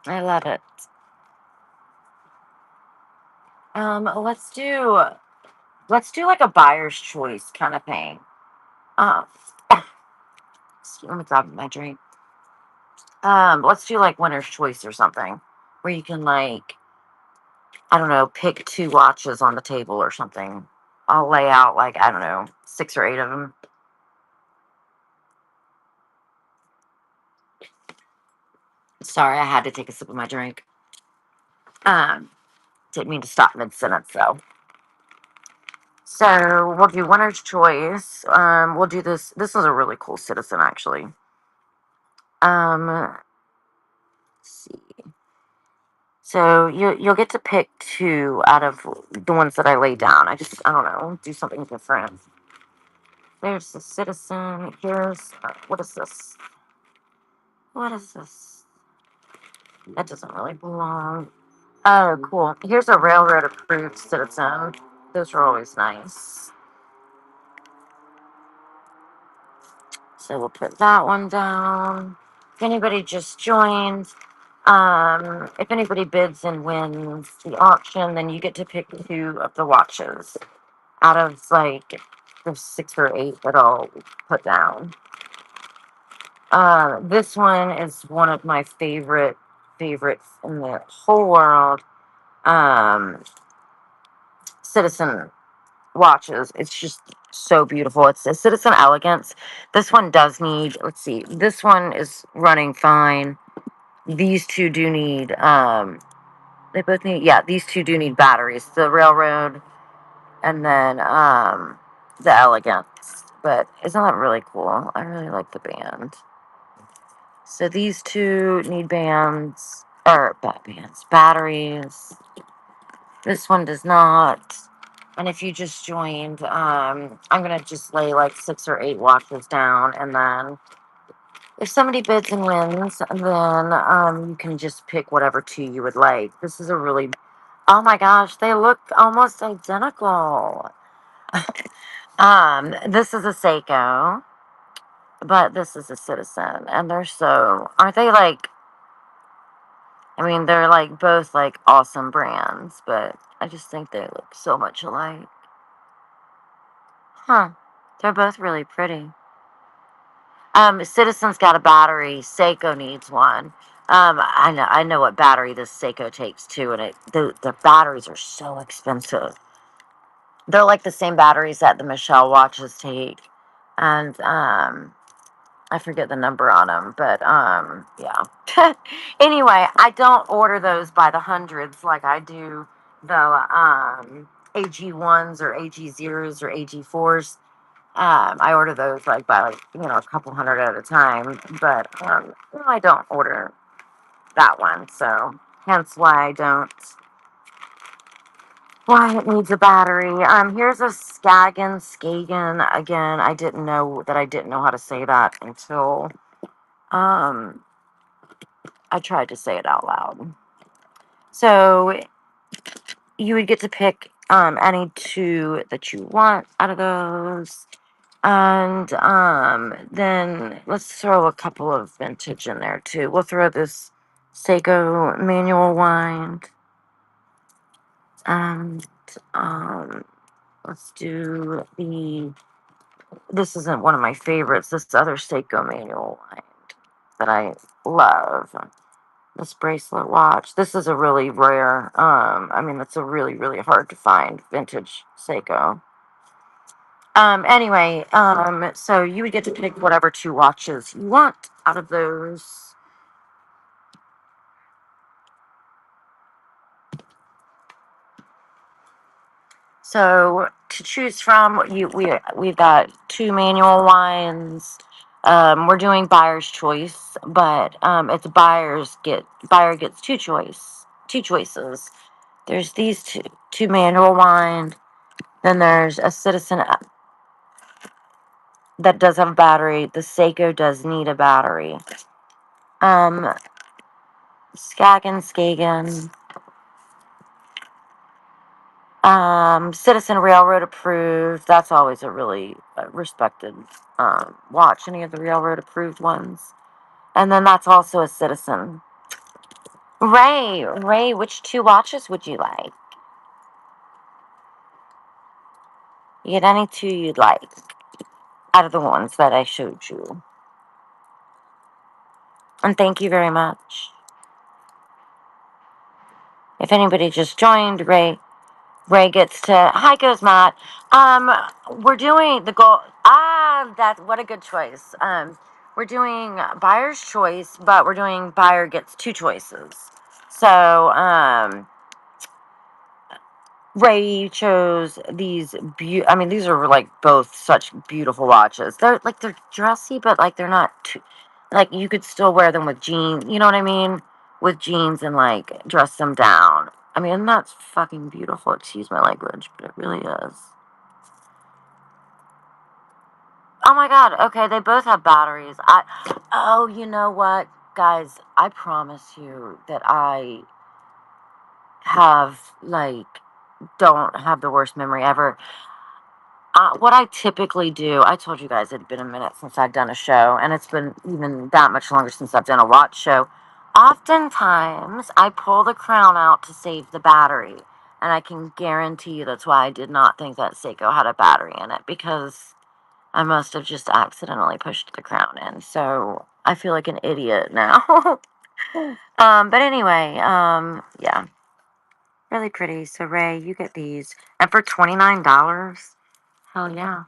I love it. Let's do like a buyer's choice kind of thing. Um, let me grab my drink. Let's do like winner's choice or something, where you can like, I don't know, pick two watches on the table or something. I'll lay out like, I don't know, 6 or 8 of them. Sorry, I had to take a sip of my drink. Um, didn't mean to stop mid-sentence though. So we'll do winner's choice. We'll do this. This is a really cool citizen, actually. Let's see. So you'll get to pick two out of the ones that I laid down. I don't know, do something different. There's the citizen. Here's what is this? What is this? That doesn't really belong. Oh, cool. Here's a railroad approved citizen. Those are always nice. So we'll put that one down. If anybody just joined, if anybody bids and wins the auction, then you get to pick two of the watches out of like the 6 or 8 that I'll put down. This one is one of my favorites in the whole world. Citizen watches. It's just so beautiful. It's a Citizen Elegance. This one does need, let's see, this one is running fine. These two do need, they both need, yeah, these two do need batteries. The Railroad and then the Elegance. But isn't that really cool? I really like the band. So these two need batteries. This one does not. And if you just joined, I'm gonna just lay like 6 or 8 watches down, and then if somebody bids and wins, then you can just pick whatever two you would like. This is a really, oh my gosh, they look almost identical. This is a Seiko, but this is a Citizen, and they're so, aren't they like? I mean, they're like both like awesome brands, but I just think they look so much alike. Huh? They're both really pretty. Citizen's got a battery. Seiko needs one. I know what battery this Seiko takes too, and the batteries are so expensive. They're like the same batteries that the Michelle watches take, and I forget the number on them, but yeah. Anyway, I don't order those by the hundreds like I do the AG1s or AG0s or AG4s. I order those like by like, a couple hundred at a time, but I don't order that one, so hence why I don't. Why it needs a battery. Here's a Skagen. Again, I didn't know how to say that until um I tried to say it out loud. So you would get to pick any two that you want out of those. And then let's throw a couple of vintage in there too. We'll throw this Seiko manual wind. And let's do this isn't one of my favorites, this other Seiko manual wind that I love. This bracelet watch. This is a really rare, it's a really, really hard to find vintage Seiko. Anyway, so you would get to pick whatever two watches you want out of those. So to choose from, we've got two manual wines. We're doing buyer's choice, but it's buyer gets two choices. There's these two manual wine. Then there's a Citizen that does have a battery. The Seiko does need a battery. Skagen. Citizen Railroad approved. That's always a really respected watch. Any of the railroad approved ones. And then that's also a Citizen. Ray, which two watches would you like? You get any two you'd like out of the ones that I showed you. And thank you very much. If anybody just joined, Ray gets to. Hi, goes Matt. We're doing the goal. What a good choice. We're doing buyer's choice, but we're doing buyer gets two choices. So, Ray chose these. These are like both such beautiful watches. They're dressy, but like they're not too. Like you could still wear them with jeans. You know what I mean? With jeans and like dress them down. That's fucking beautiful. Excuse my language, but it really is. Oh my god. Okay, they both have batteries. Oh, you know what, guys? I promise you that I have like don't have the worst memory ever. What I typically do, I told you guys it had been a minute since I'd done a show, and it's been even that much longer since I've done a watch show. Oftentimes, I pull the crown out to save the battery, and I can guarantee you that's why I did not think that Seiko had a battery in it, because I must have just accidentally pushed the crown in, so I feel like an idiot now. But anyway, yeah, really pretty. So, Ray, you get these, and for $29, hell yeah.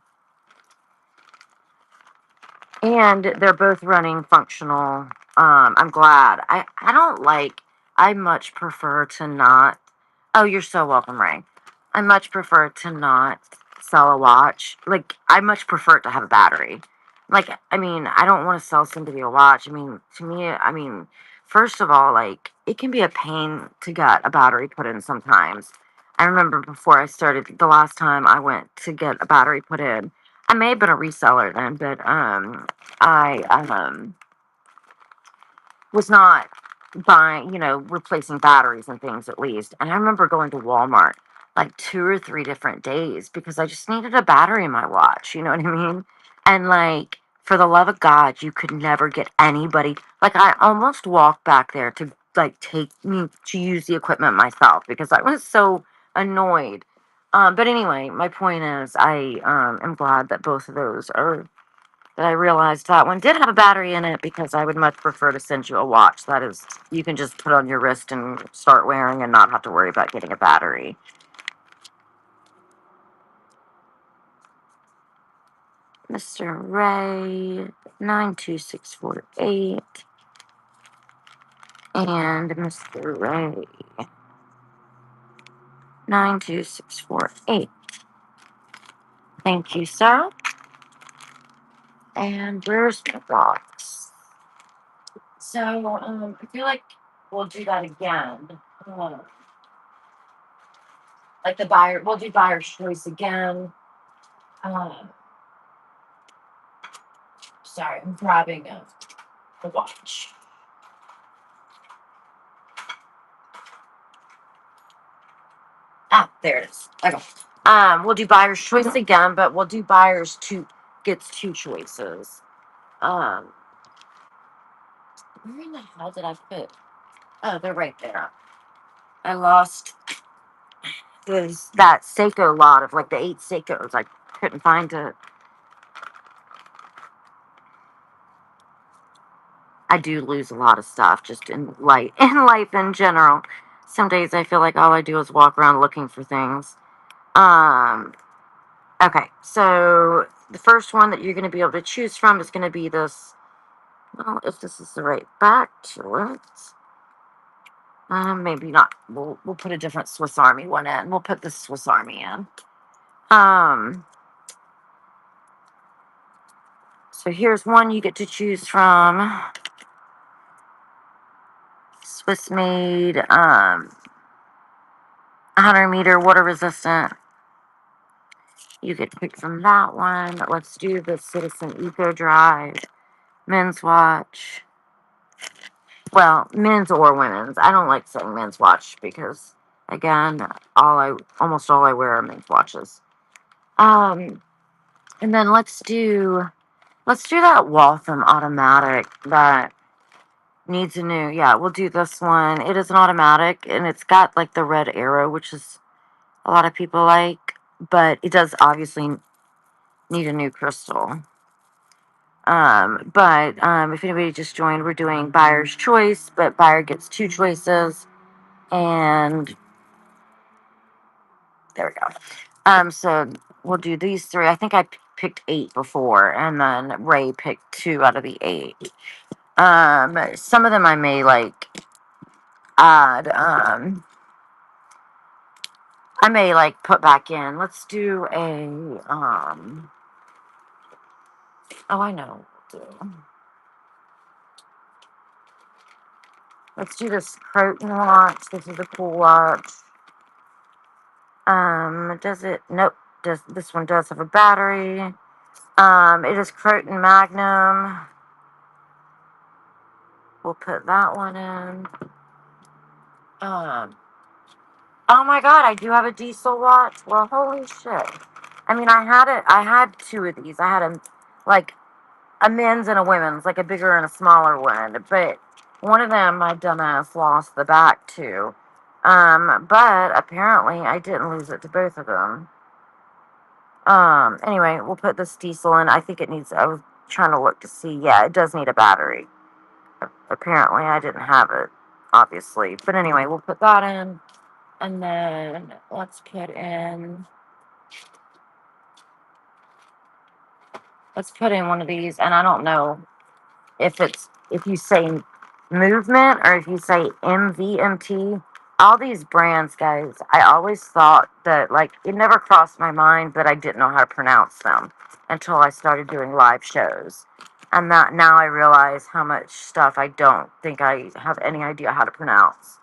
And they're both running functional. I'm glad. I much prefer to not. Oh, you're so welcome, Ray. I much prefer to not sell a watch. Like, I much prefer it to have a battery. Like, I don't want to sell somebody a watch. To me, first of all, like, it can be a pain to get a battery put in sometimes. I remember before I started, the last time I went to get a battery put in, I may have been a reseller then, but I was not buying, replacing batteries and things at least. And I remember going to Walmart like 2 or 3 different days because I just needed a battery in my watch. You know what I mean? And like, for the love of God, you could never get anybody. Like, I almost walked back there to like take me to use the equipment myself because I was so annoyed. But anyway, my point is, I am glad that both of those are but I realized that one did have a battery in it because I would much prefer to send you a watch that is you can just put on your wrist and start wearing and not have to worry about getting a battery. Mr. Ray 92648 and Mr. Ray 92648. Thank you, sir. And where's my box? So, I feel like we'll do that again. Like we'll do buyer's choice again. Um, Sorry, I'm grabbing a watch. Ah, there it is. Okay. We'll do buyer's choice again, but we'll do buyer's two gets two choices. Um, where in the hell did I put? Oh, they're right there. I lost that Seiko lot of like the 8 Seikos. I couldn't find it. I do lose a lot of stuff just in life in general. Some days I feel like all I do is walk around looking for things. Um, Okay, so the first one that you're going to be able to choose from is going to be this. Well, if this is the right back to it, maybe not. We'll put a different Swiss Army one in. We'll put the Swiss Army in. Um, so here's one you get to choose from. Swiss made, 100-meter water resistant. You get to pick from that one. Let's do the Citizen Eco Drive men's watch. Well, men's or women's. I don't like saying men's watch because, again, almost all I wear are men's watches. And then let's do that Waltham automatic that needs a new. Yeah, we'll do this one. It is an automatic and it's got like the red arrow, which is a lot of people like, but it does obviously need a new crystal. But if anybody just joined, we're doing buyer's choice, but buyer gets two choices. And there we go. So we'll do these three. I think I picked 8 before, and then Ray picked 2 out of the 8. Some of them I may like add. I may like put back in. Let's do a. Oh, I know. Let's do this Croton watch. This is a cool watch. Does it? Nope. This one does have a battery? It is Croton Magnum. We'll put that one in. Um, oh my God, I do have a diesel watch. Well, holy shit. I mean, I had 2 of these. I had like a men's and a women's, like a bigger and a smaller one. But one of them, my dumbass lost the back to. But apparently I didn't lose it to both of them. Anyway, we'll put this diesel in. I think it needs, I was trying to look to see. Yeah, it does need a battery. Apparently I didn't have it, obviously. But anyway, we'll put that in. And then let's put in one of these. And I don't know if you say movement or if you say MVMT. All these brands, guys, I always thought that, like, it never crossed my mind that I didn't know how to pronounce them until I started doing live shows. And that now I realize how much stuff I don't think I have any idea how to pronounce.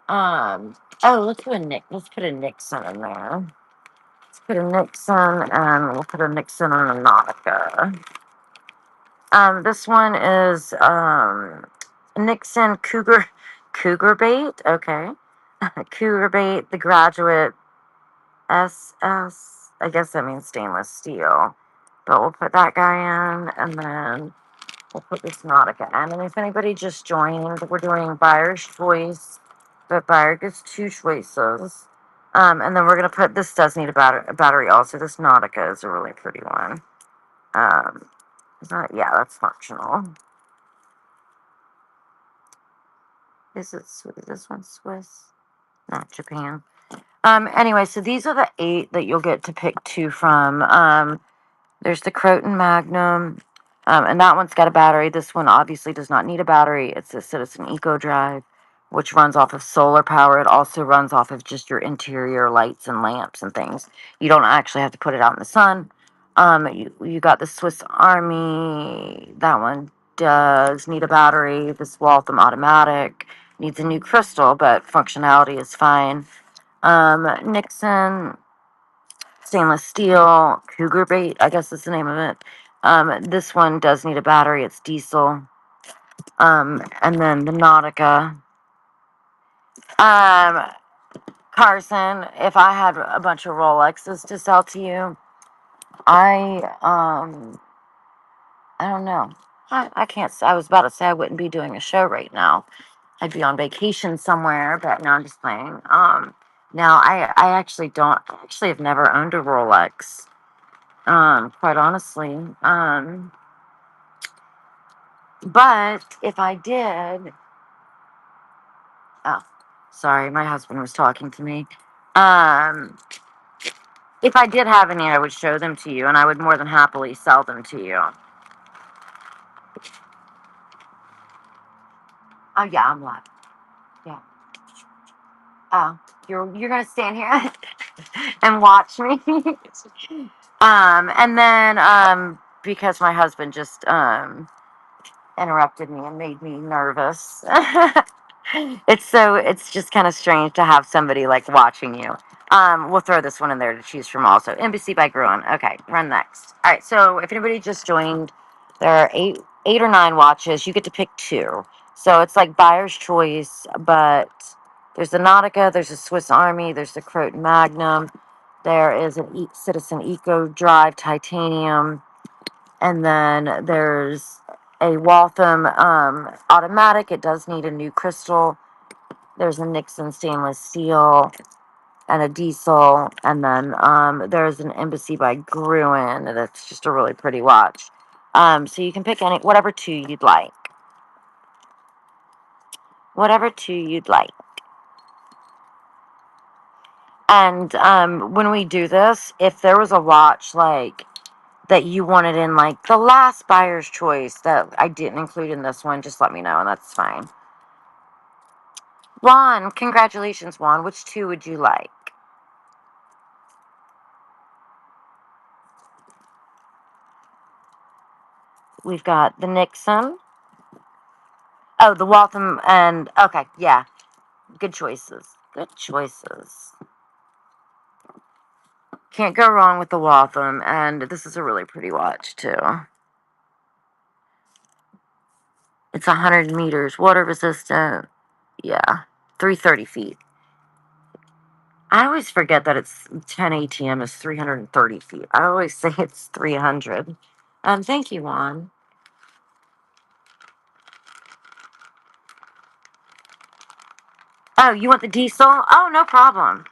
Oh, let's put a Nixon in there. Let's put a Nixon, and we'll put a Nixon and a Nautica. This one is Nixon Cougar bait. Okay, Cougar bait. The Graduate SS. I guess that means stainless steel, but we'll put that guy in, and then we'll put this Nautica in. And if anybody just joined, we're doing buyer's choice, but buyer gets two choices. And then we're gonna put this does need a battery also. This Nautica is a really pretty one. Um, is that, yeah, that's functional. Is this one Swiss? Not Japan. Anyway, so these are the 8 that you'll get to pick 2 from. There's the Croton Magnum, and that one's got a battery. This one obviously does not need a battery. It's a Citizen Eco Drive, which runs off of solar power. It also runs off of just your interior lights and lamps and things. You don't actually have to put it out in the sun. You got the Swiss Army. That one does need a battery. This Waltham Automatic needs a new crystal, but functionality is fine. Nixon stainless steel Cougar bait, I guess is the name of it. This one does need a battery. It's diesel. And then the Nautica. Um, Carson, if I had a bunch of Rolexes to sell to you, I don't know. I can't. I was about to say I wouldn't be doing a show right now. I'd be on vacation somewhere, but no, I'm just playing. Now I actually don't. I actually have never owned a Rolex. Quite honestly. But if I did, oh, sorry, my husband was talking to me. Um, if I did have any, I would show them to you, and I would more than happily sell them to you. Oh yeah, I'm live. Yeah. Oh, you're gonna stand here and watch me. And then because my husband just interrupted me and made me nervous. It's just kind of strange to have somebody like watching you. We'll throw this one in there to choose from also. Embassy by Gruen. Okay, run next. All right, so if anybody just joined, there are eight or 9 watches. You get to pick 2. So it's like buyer's choice, but there's the Nautica, there's the Swiss Army, there's the Croton Magnum, there is an Citizen Eco Drive Titanium, and then there's a Waltham automatic. It does need a new crystal. There's a Nixon stainless steel and a diesel. And then there's an Embassy by Gruen. That's just a really pretty watch. So you can pick whatever 2 you'd like. Whatever 2 you'd like. And when we do this, if there was a watch like that you wanted in like the last buyer's choice that I didn't include in this one, just let me know and that's fine. Juan, congratulations, Juan. Which 2 would you like? We've got the Nixon. Oh, the Waltham and okay, yeah. Good choices. Good choices. Can't go wrong with the Waltham, and this is a really pretty watch too. It's 100 meters, water resistant. Yeah, 330 feet. I always forget that it's 10 ATM is 330 feet. I always say it's 300. Thank you, Juan. Oh, you want the diesel? Oh, no problem.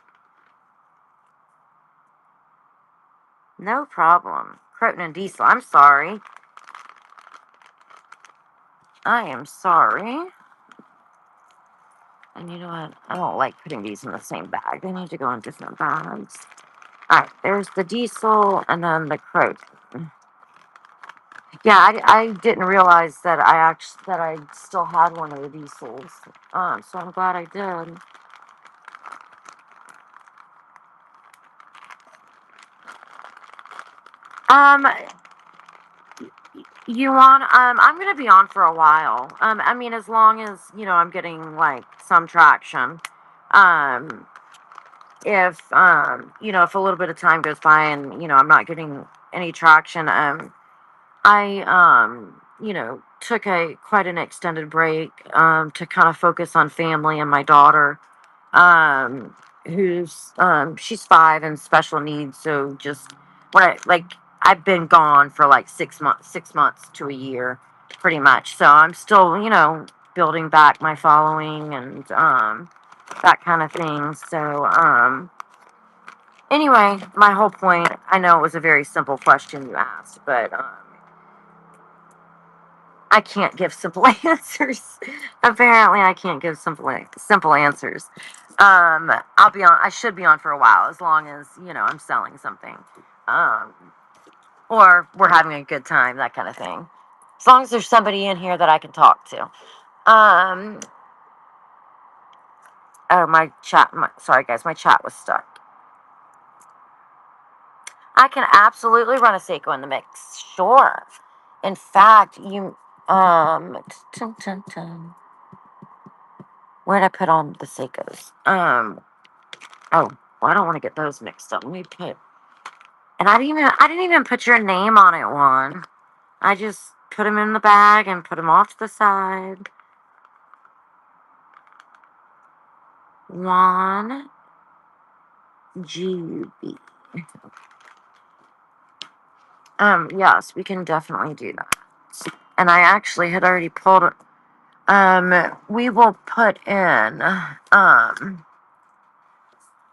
No problem. Croton and diesel. I'm sorry. I am sorry. And you know what? I don't like putting these in the same bag. They need to go in different bags. All right, there's the diesel and then the Croton. Yeah, I didn't realize that I still had one of the diesels. So I'm glad I did. Um, you want I'm gonna be on for a while. I mean, as long as I'm getting like some traction. Um, if if a little bit of time goes by and I'm not getting any traction, I took a quite an extended break to kind of focus on family and my daughter, um who's she's 5 and special needs. So just what I've been gone for like 6 months to a year pretty much. So I'm still building back my following and that kind of thing. So anyway, my whole point, I know it was a very simple question you asked, but I can't give simple answers. Apparently, I can't give simple answers. I'll be on. I should be on for a while, as long as I'm selling something, um, or we're having a good time, that kind of thing. As long as there's somebody in here that I can talk to. Um, oh, my chat. Sorry, guys, my chat was stuck. I can absolutely run a Seiko in the mix. Sure. In fact, where did I put on the Seikos? Oh, well, I don't want to get those mixed up. Let me put, and I didn't even put your name on it, Juan. I just put them in the bag and put them off to the side. Juan GB. Yes, we can definitely do that. And I actually had already pulled it. We will put in, I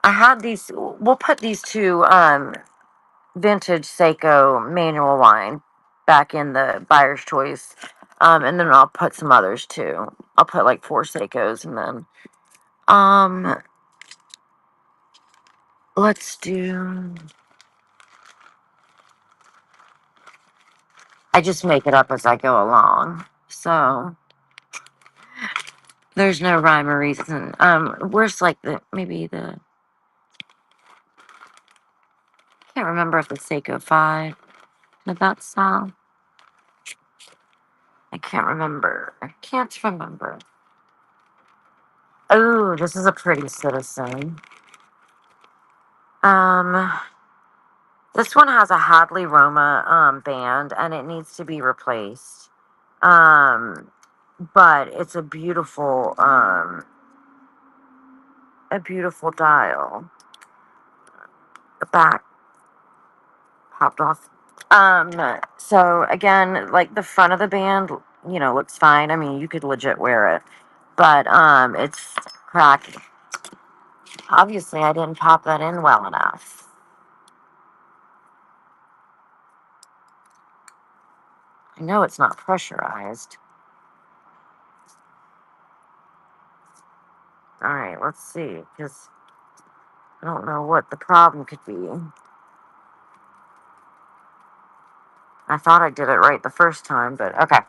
had these, we'll put these two, vintage Seiko manual line back in the buyer's choice. And then I'll put some others too. I'll put like 4 Seikos and then, um, let's do, I just make it up as I go along. So there's no rhyme or reason. Where's like can't remember if the Seiko 5, did that style? I can't remember. I can't remember. Oh, this is a pretty citizen. Um, this one has a Hadley Roma band and it needs to be replaced. But it's a beautiful dial. The back popped off. So again, like the front of the band, looks fine. I mean, you could legit wear it, but it's cracked. Obviously, I didn't pop that in well enough. I know it's not pressurized. All right, let's see, because I don't know what the problem could be. I thought I did it right the first time, but okay.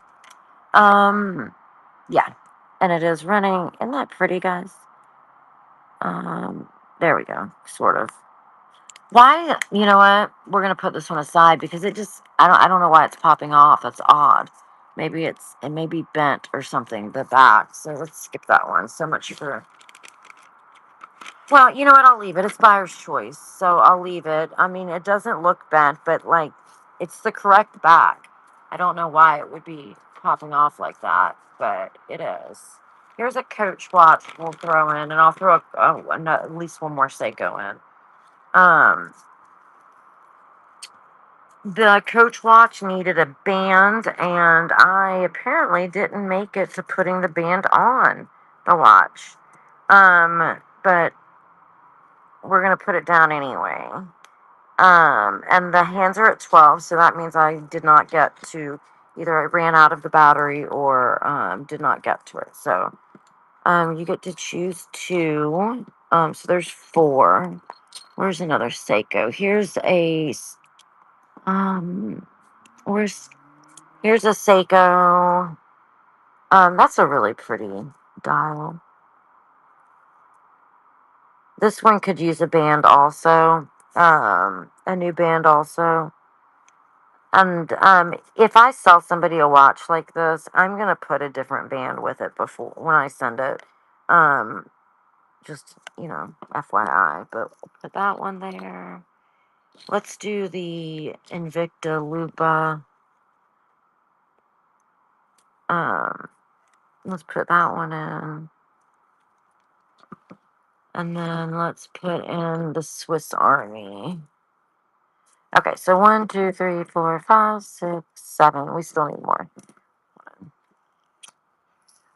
Yeah, and it is running. Isn't that pretty, guys? There we go, sort of. Why? You know what? We're gonna put this one aside because I don't know why it's popping off. That's odd. Maybe it may be bent or something, the back. So let's skip that one. So much for, well, you know what? I'll leave it. It's buyer's choice. So I'll leave it. I mean, it doesn't look bent, but like it's the correct back. I don't know why it would be popping off like that, but it is. Here's a Coach watch we'll throw in, and I'll throw at least one more Seiko in. The Coach watch needed a band, and I apparently didn't make it to putting the band on the watch. But we're gonna put it down anyway. And the hands are at 12, so that means I did not get to, either I ran out of the battery or did not get to it. So you get to choose 2. So there's 4. Where's another Seiko? Um where's here's a Seiko. That's a really pretty dial. This one could use a band also. A new band also. And if I sell somebody a watch like this, I'm gonna put a different band with it before when I send it. Um, Just, FYI. But we'll put that one there. Let's do the Invicta Lupa. Let's put that one in. And then let's put in the Swiss Army. Okay, so 1, 2, 3, 4, 5, 6, 7. We still need more.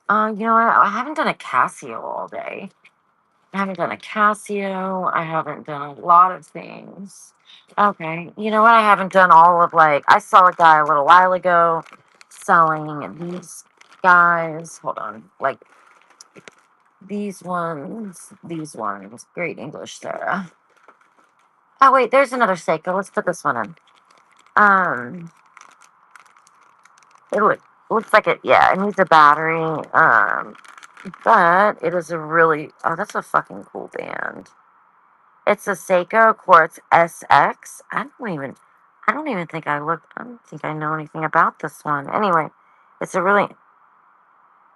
You know what? I haven't done a Casio all day. I haven't done a Casio. I haven't done a lot of things. Okay, you know what? I haven't done all of I saw a guy a little while ago selling these guys. Hold on. These ones. Great English, Sarah. Oh, wait, there's another Seiko. Let's put this one in. It looks like it, yeah, it needs a battery. But it is a really, oh, that's a fucking cool band. It's a Seiko Quartz SX. I don't even think I don't think I know anything about this one. Anyway, it's a really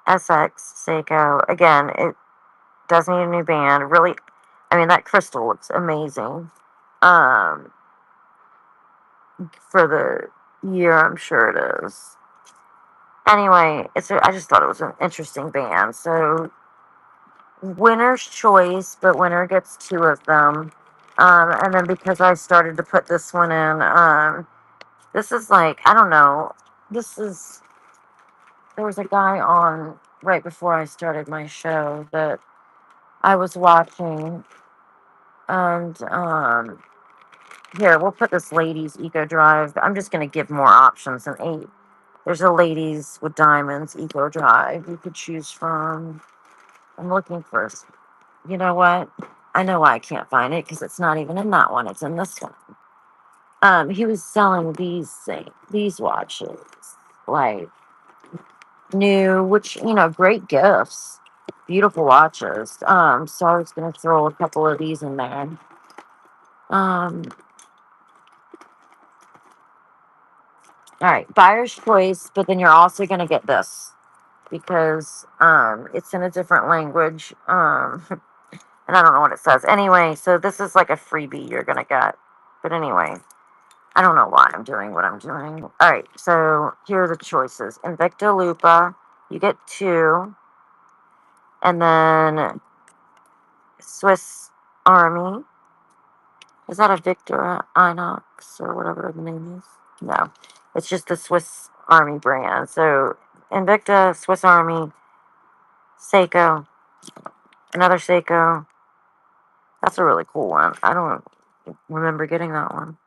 SX Seiko. Again, it does need a new band. Really, I mean, that crystal looks amazing. Um, for the year, I'm sure it is. Anyway, I just thought it was an interesting band. So, winner's choice, but winner gets two of them. And then because I started to put this one in, this is I don't know. There was a guy on right before I started my show that I was watching. And, here, we'll put this ladies Eco Drive. I'm just going to give more options than 8. There's a ladies with diamonds Eco Drive you could choose from. I'm looking for, you know what? I know why I can't find it because it's not even in that one. It's in this one. He was selling these watches, like new, which great gifts, beautiful watches. So I was gonna throw a couple of these in there. All right, buyer's choice, but then you're also gonna get this because it's in a different language. And I don't know what it says. Anyway, so this is like a freebie you're gonna get. But anyway, I don't know why I'm doing what I'm doing. All right, so here are the choices. Invicta Lupa, you get 2. And then Swiss Army. Is that a Victor Inox or whatever the name is? No, it's just the Swiss Army brand. So Invicta, Swiss Army, Seiko, another Seiko. That's a really cool one. I don't remember getting that one.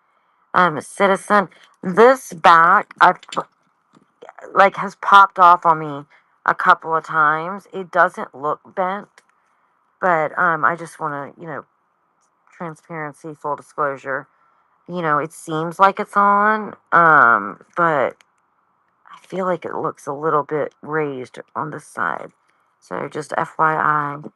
Citizen. This back, has popped off on me a couple of times. It doesn't look bent, but I just want to, transparency, full disclosure. It seems like it's on, but I feel like it looks a little bit raised on this side. So just FYI.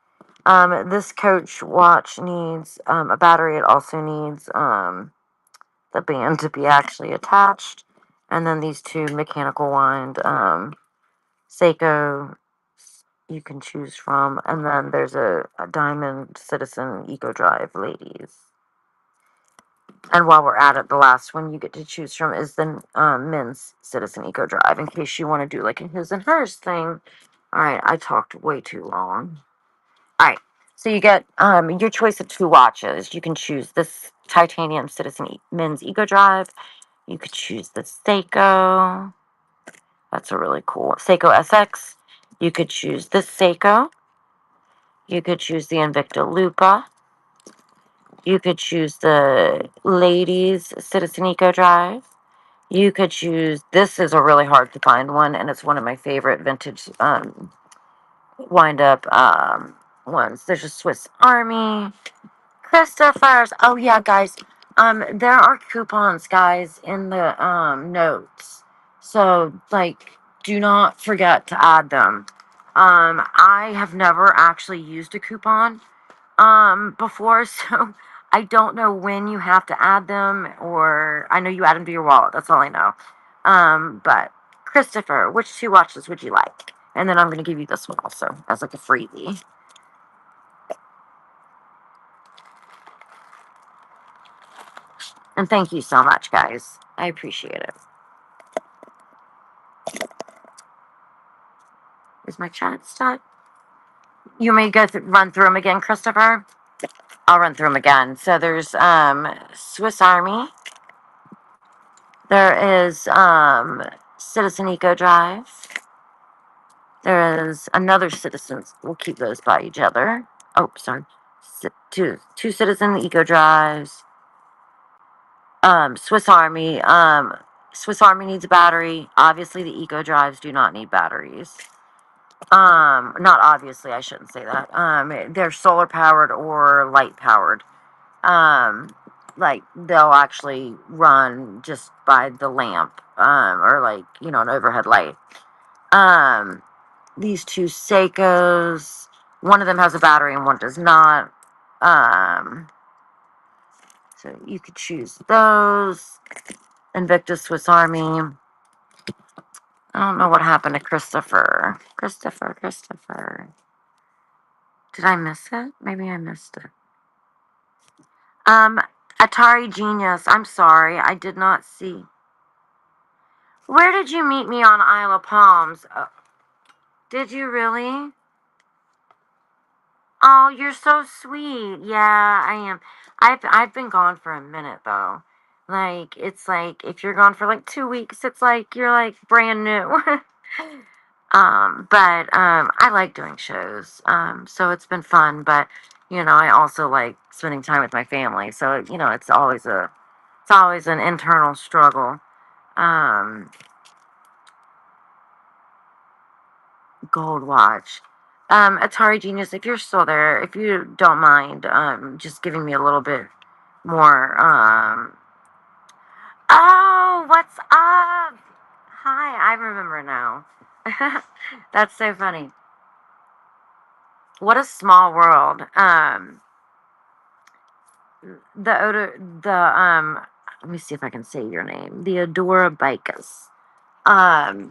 This Coach watch needs a battery. It also needs the band to be actually attached. And then these 2 mechanical wind Seiko you can choose from. And then there's a Diamond Citizen Eco Drive ladies. And while we're at it, the last one you get to choose from is the men's Citizen Eco Drive, in case you want to do like a his and hers thing. All right, I talked way too long. All right, so you get your choice of 2 watches. You can choose this titanium Citizen men's Eco Drive. You could choose the Seiko. That's a really cool Seiko SX. You could choose this Seiko. You could choose the Invicta Lupa. You could choose the ladies Citizen Eco Drive. You could choose, this is a really hard to find one, and it's one of my favorite vintage wind up ones. There's a Swiss Army, Christopher's. Oh yeah, guys. There are coupons, guys, in the notes. So do not forget to add them. I have never actually used a coupon before, so I don't know when you have to add them, or I know you add them to your wallet. That's all I know. But Christopher, which 2 watches would you like? And then I'm going to give you this one also as like a freebie. And thank you so much, guys. I appreciate it. Is my chat stuck? You may go run through them again, Christopher. I'll run through them again. So there's Swiss Army. There is Citizen Eco Drive. There is another Citizens. We'll keep those by each other. Oh, sorry. Two Citizen Eco Drives. Swiss Army. Swiss Army needs a battery. Obviously, the Eco Drives do not need batteries. Not obviously, I shouldn't say that. They're solar powered or light powered. Like they'll actually run just by the lamp, or like, an overhead light. These two Seikos, one of them has a battery and one does not. So you could choose those. Invictus Swiss Army. I don't know what happened to Christopher. Christopher. Did I miss it? Maybe I missed it. Um, Atari Genius. I'm sorry, I did not see. Where did you meet me on Isle of Palms? Did you really? Oh, you're so sweet. Yeah, I am. I've been gone for a minute though. Like it's like if you're gone for like 2 weeks, it's like you're like brand new. But I like doing shows. So it's been fun. But I also like spending time with my family. So it's always an internal struggle. Um, Gold watch. Atari Genius, if you're still there, if you don't mind, just giving me a little bit more. Oh, what's up? Hi, I remember now. That's so funny. What a small world. Let me see if I can say your name. The Adora Bicus,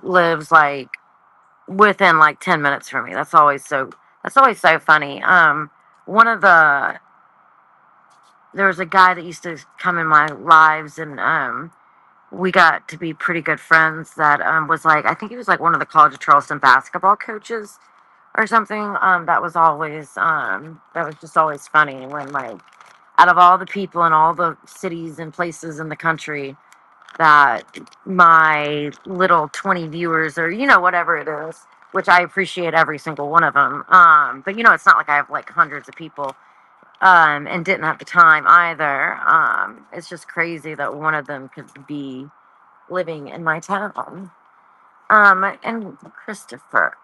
lives like within like 10 minutes from me. That's always so funny. One of there was a guy that used to come in my lives, and we got to be pretty good friends. That was like, I think he was like one of the College of Charleston basketball coaches or something. That was just always funny when, like, out of all the people in all the cities and places in the country, that my little 20 viewers, or whatever it is, which I appreciate every single one of them. But it's not like I have like hundreds of people, and didn't have the time either. It's just crazy that one of them could be living in my town. And Christopher.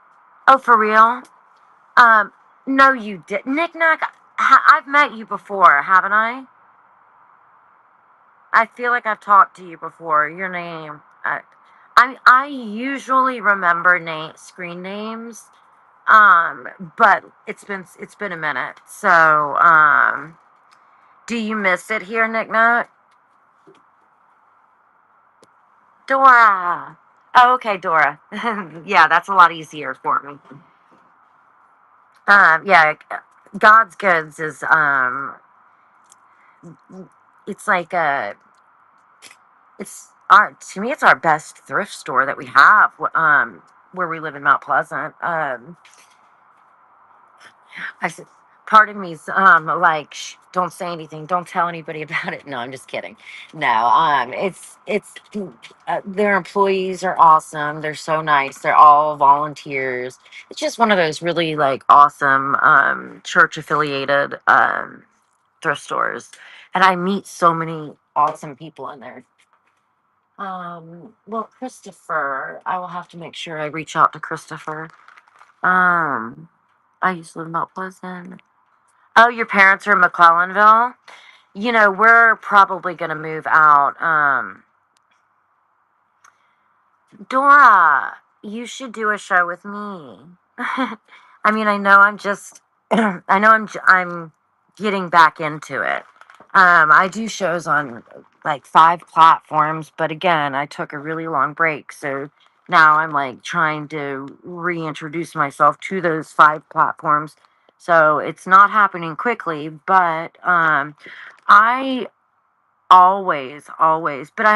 Oh, for real? Um, no, you did. Nick Nack, I've met you before, haven't I? I feel like I've talked to you before. Your name. I usually remember screen names. But it's been a minute. So, do you miss it here, Nick Nack? Dora. Oh, okay, Dora. Yeah, that's a lot easier for me. Yeah, God's Goods is it's like it's our to me it's our best thrift store that we have. Where we live in Mount Pleasant. I said, part of me's like, shh, don't say anything, don't tell anybody about it. No, I'm just kidding. No, it's their employees are awesome. They're so nice. They're all volunteers. It's just one of those really like awesome church affiliated thrift stores, and I meet so many awesome people in there. Well, Christopher, I will have to make sure I reach out to Christopher. Um, I used to live in Mount Pleasant. Oh, your parents are in McClellanville? We're probably going to move out. Dora, you should do a show with me. I mean, I know I'm just, I'm getting back into it. I do shows on like 5 platforms, but again, I took a really long break, so now I'm like trying to reintroduce myself to those 5 platforms. So it's not happening quickly, but I always, always. But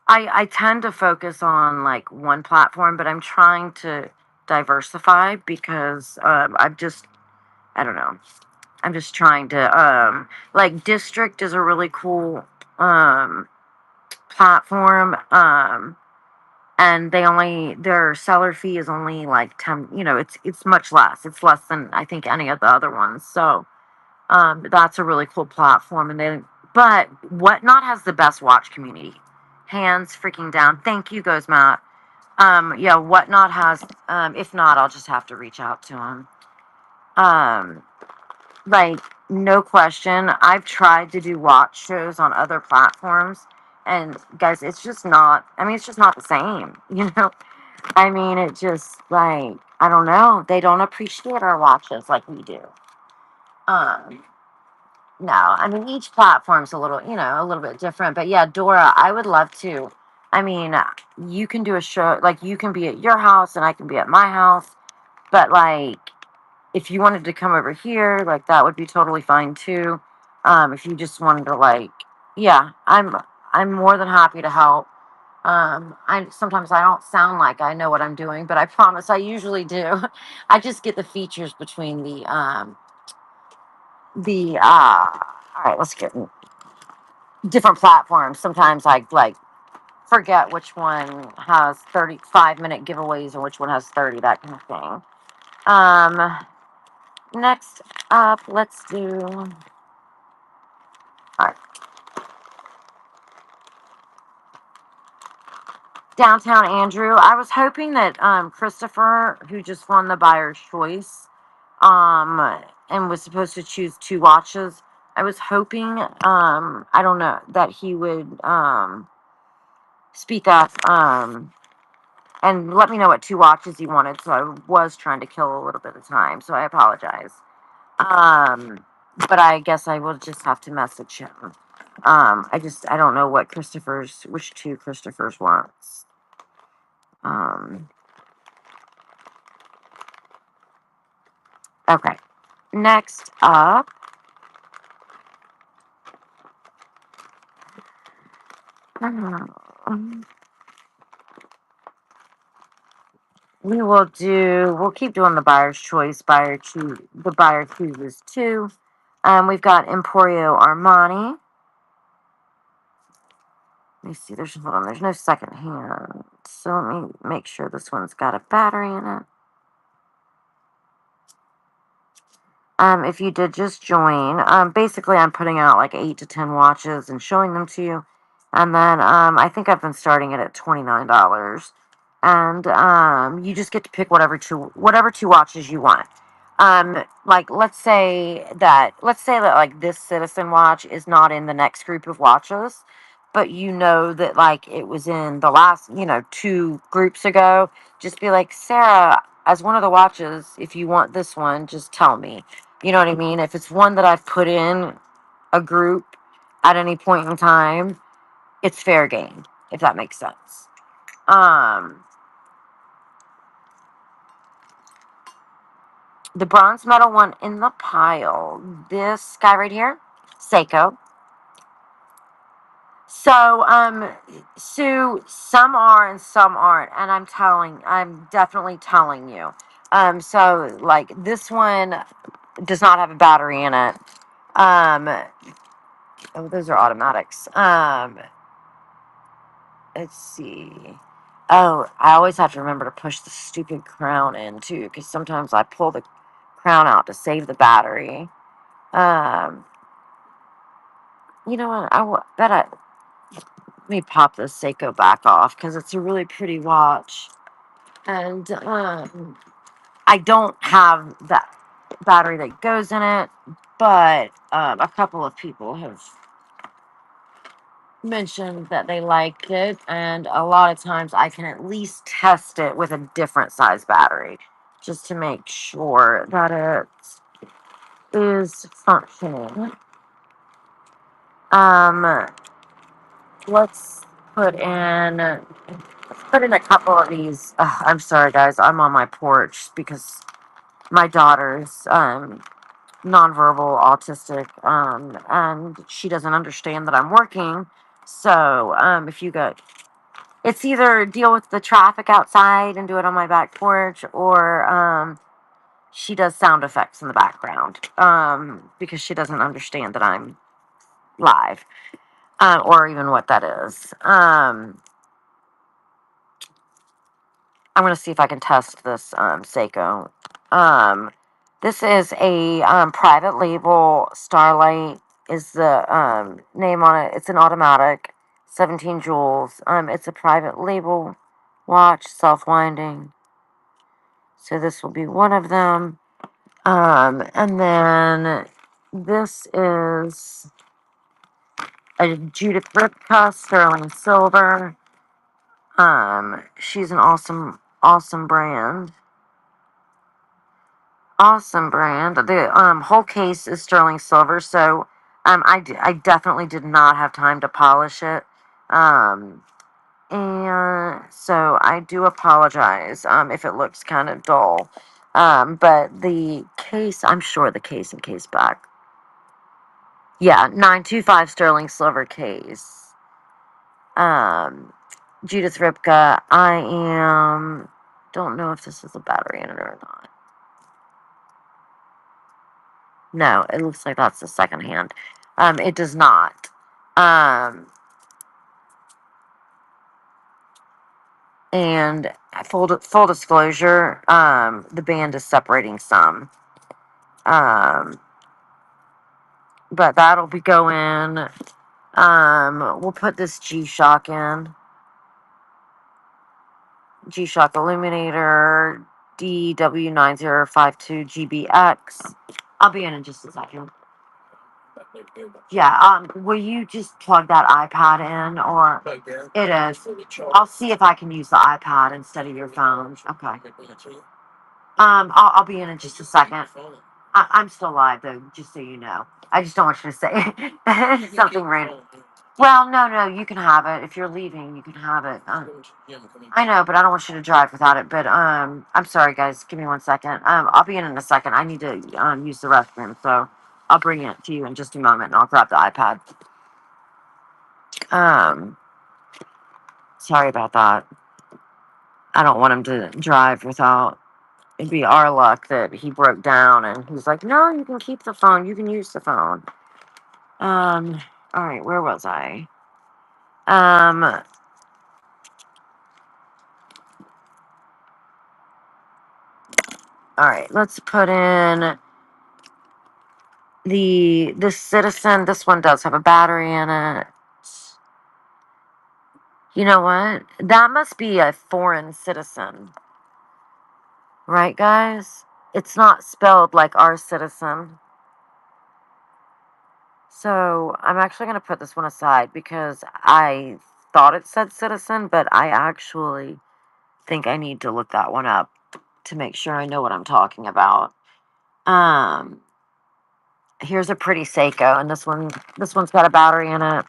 I tend to focus on like one platform, but I'm trying to diversify because I don't know. I'm just trying to like District is a really cool um platform. And their seller fee is only like 10, it's much less. It's less than I think any of the other ones. So that's a really cool platform. But Whatnot has the best watch community. Hands freaking down. Thank you, goes Matt. Yeah, Whatnot has, if not, I'll just have to reach out to him. Um, like, no question. I've tried to do watch shows on other platforms, and guys, it's just not the same, you know? I mean, it just, like, I don't know. They don't appreciate our watches like we do. Um, No, I mean each platform's a little bit different. But yeah, Dora, I would love to. I mean, you can do a show, like you can be at your house and I can be at my house. But like, if you wanted to come over here, like that would be totally fine too. If you just wanted to yeah, I'm more than happy to help. I sometimes I don't sound like I know what I'm doing, but I promise I usually do. I just get the features between the all right, let's get different platforms. Sometimes I like forget which one has 35-minute giveaways and which one has 30, that kind of thing. Next up, let's do all right, Downtown Andrew. I was hoping that Christopher, who just won the buyer's choice, and was supposed to choose two watches. I was hoping, I don't know, that he would speak up and let me know what two watches he wanted. So I was trying to kill a little bit of time. So I apologize. But I guess I will just have to message him. I don't know which two Christopher's wants. Okay. Next up, we'll keep doing the buyer's choice. The buyer chooses two. We've got Emporio Armani. Let me see, there's no second hand. So let me make sure this one's got a battery in it. If you did just join, basically I'm putting out like 8 to 10 watches and showing them to you. And then, I think I've been starting it at $29. And, you just get to pick whatever two watches you want. Like, let's say that like this Citizen watch is not in the next group of watches, but you know that like it was in the last, two groups ago. Just be like, Sarah, as one of the watches, if you want this one, just tell me. You know what I mean? If it's one that I've put in a group at any point in time, it's fair game, if that makes sense. Um, the bronze medal one in the pile, this guy right here, Seiko. So, Sue, some are and some aren't, and I'm definitely telling you. So like this one does not have a battery in it. Um, oh, those are automatics. Let's see. Oh, I always have to remember to push the stupid crown in too, because sometimes I pull the crown out to save the battery. Um, you know what? Let me pop this Seiko back off because it's a really pretty watch, and I don't have that battery that goes in it, but a couple of people have mentioned that they liked it, and a lot of times I can at least test it with a different size battery just to make sure that it is functioning. Um, let's put in a couple of these. I'm sorry, guys. I'm on my porch because my daughter's nonverbal autistic, and she doesn't understand that I'm working. So, if you go, it's either deal with the traffic outside and do it on my back porch, or she does sound effects in the background, because she doesn't understand that I'm live, or even what that is. I'm going to see if I can test this Seiko. Um, this is a private label. Starlight is the name on it. It's an automatic, 17 jewels. It's a private label watch, self-winding. So this will be one of them. And then this is a Judith Ripka sterling silver. She's an awesome brand. Awesome brand. The whole case is sterling silver, so I definitely did not have time to polish it. And so I do apologize if it looks kind of dull. But the case, I'm sure the case and case back. Yeah, 925 sterling silver case. Um, Judith Ripka. Don't know if this is a battery in it or not. No, it looks like that's the second hand. It does not. Um, and full disclosure, the band is separating some. Um, but that'll be going. We'll put this G-Shock in. G-Shock Illuminator DW9052GBX. I'll be in just a second. Yeah, will you just plug that iPad in, or it is? I'll see if I can use the iPad instead of your phone. Okay. I'll be in just a second. I'm still live though, just so you know. I just don't want you to say something random. Well, no, you can have it. If you're leaving, you can have it. I know, but I don't want you to drive without it. But I'm sorry, guys. Give me 1 second. I'll be in a second. I need to use the restroom, so I'll bring it to you in just a moment, and I'll grab the iPad. Um, Sorry about that. I don't want him to drive without. It'd be our luck that he broke down, and he's like, "No, you can keep the phone. You can use the phone." All right. Where was I? All right. Let's put in the Citizen. This one does have a battery in it. You know what? That must be a foreign citizen. Right, guys? It's not spelled like our citizen. So I'm actually going to put this one aside because I thought it said citizen, but I actually think I need to look that one up to make sure I know what I'm talking about. Um, Here's a pretty Seiko, and this one's got a battery in it.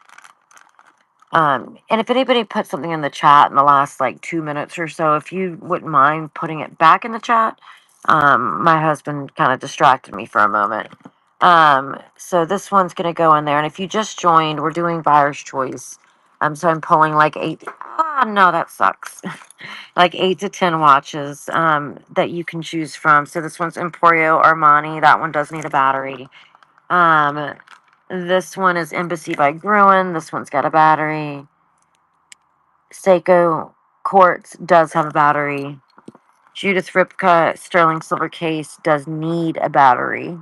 And if anybody put something in the chat in the last like 2 minutes or so, if you wouldn't mind putting it back in the chat, my husband kind of distracted me for a moment. So this one's gonna go in there, and if you just joined, we're doing buyer's choice. So I'm pulling like eight. Ah, no, that sucks. Like 8 to 10 watches that you can choose from. So this one's Emporio Armani. That one does need a battery. Um, this one is Embassy by Gruen. This one's got a battery. Seiko Quartz does have a battery. Judith Ripka Sterling Silver Case does need a battery.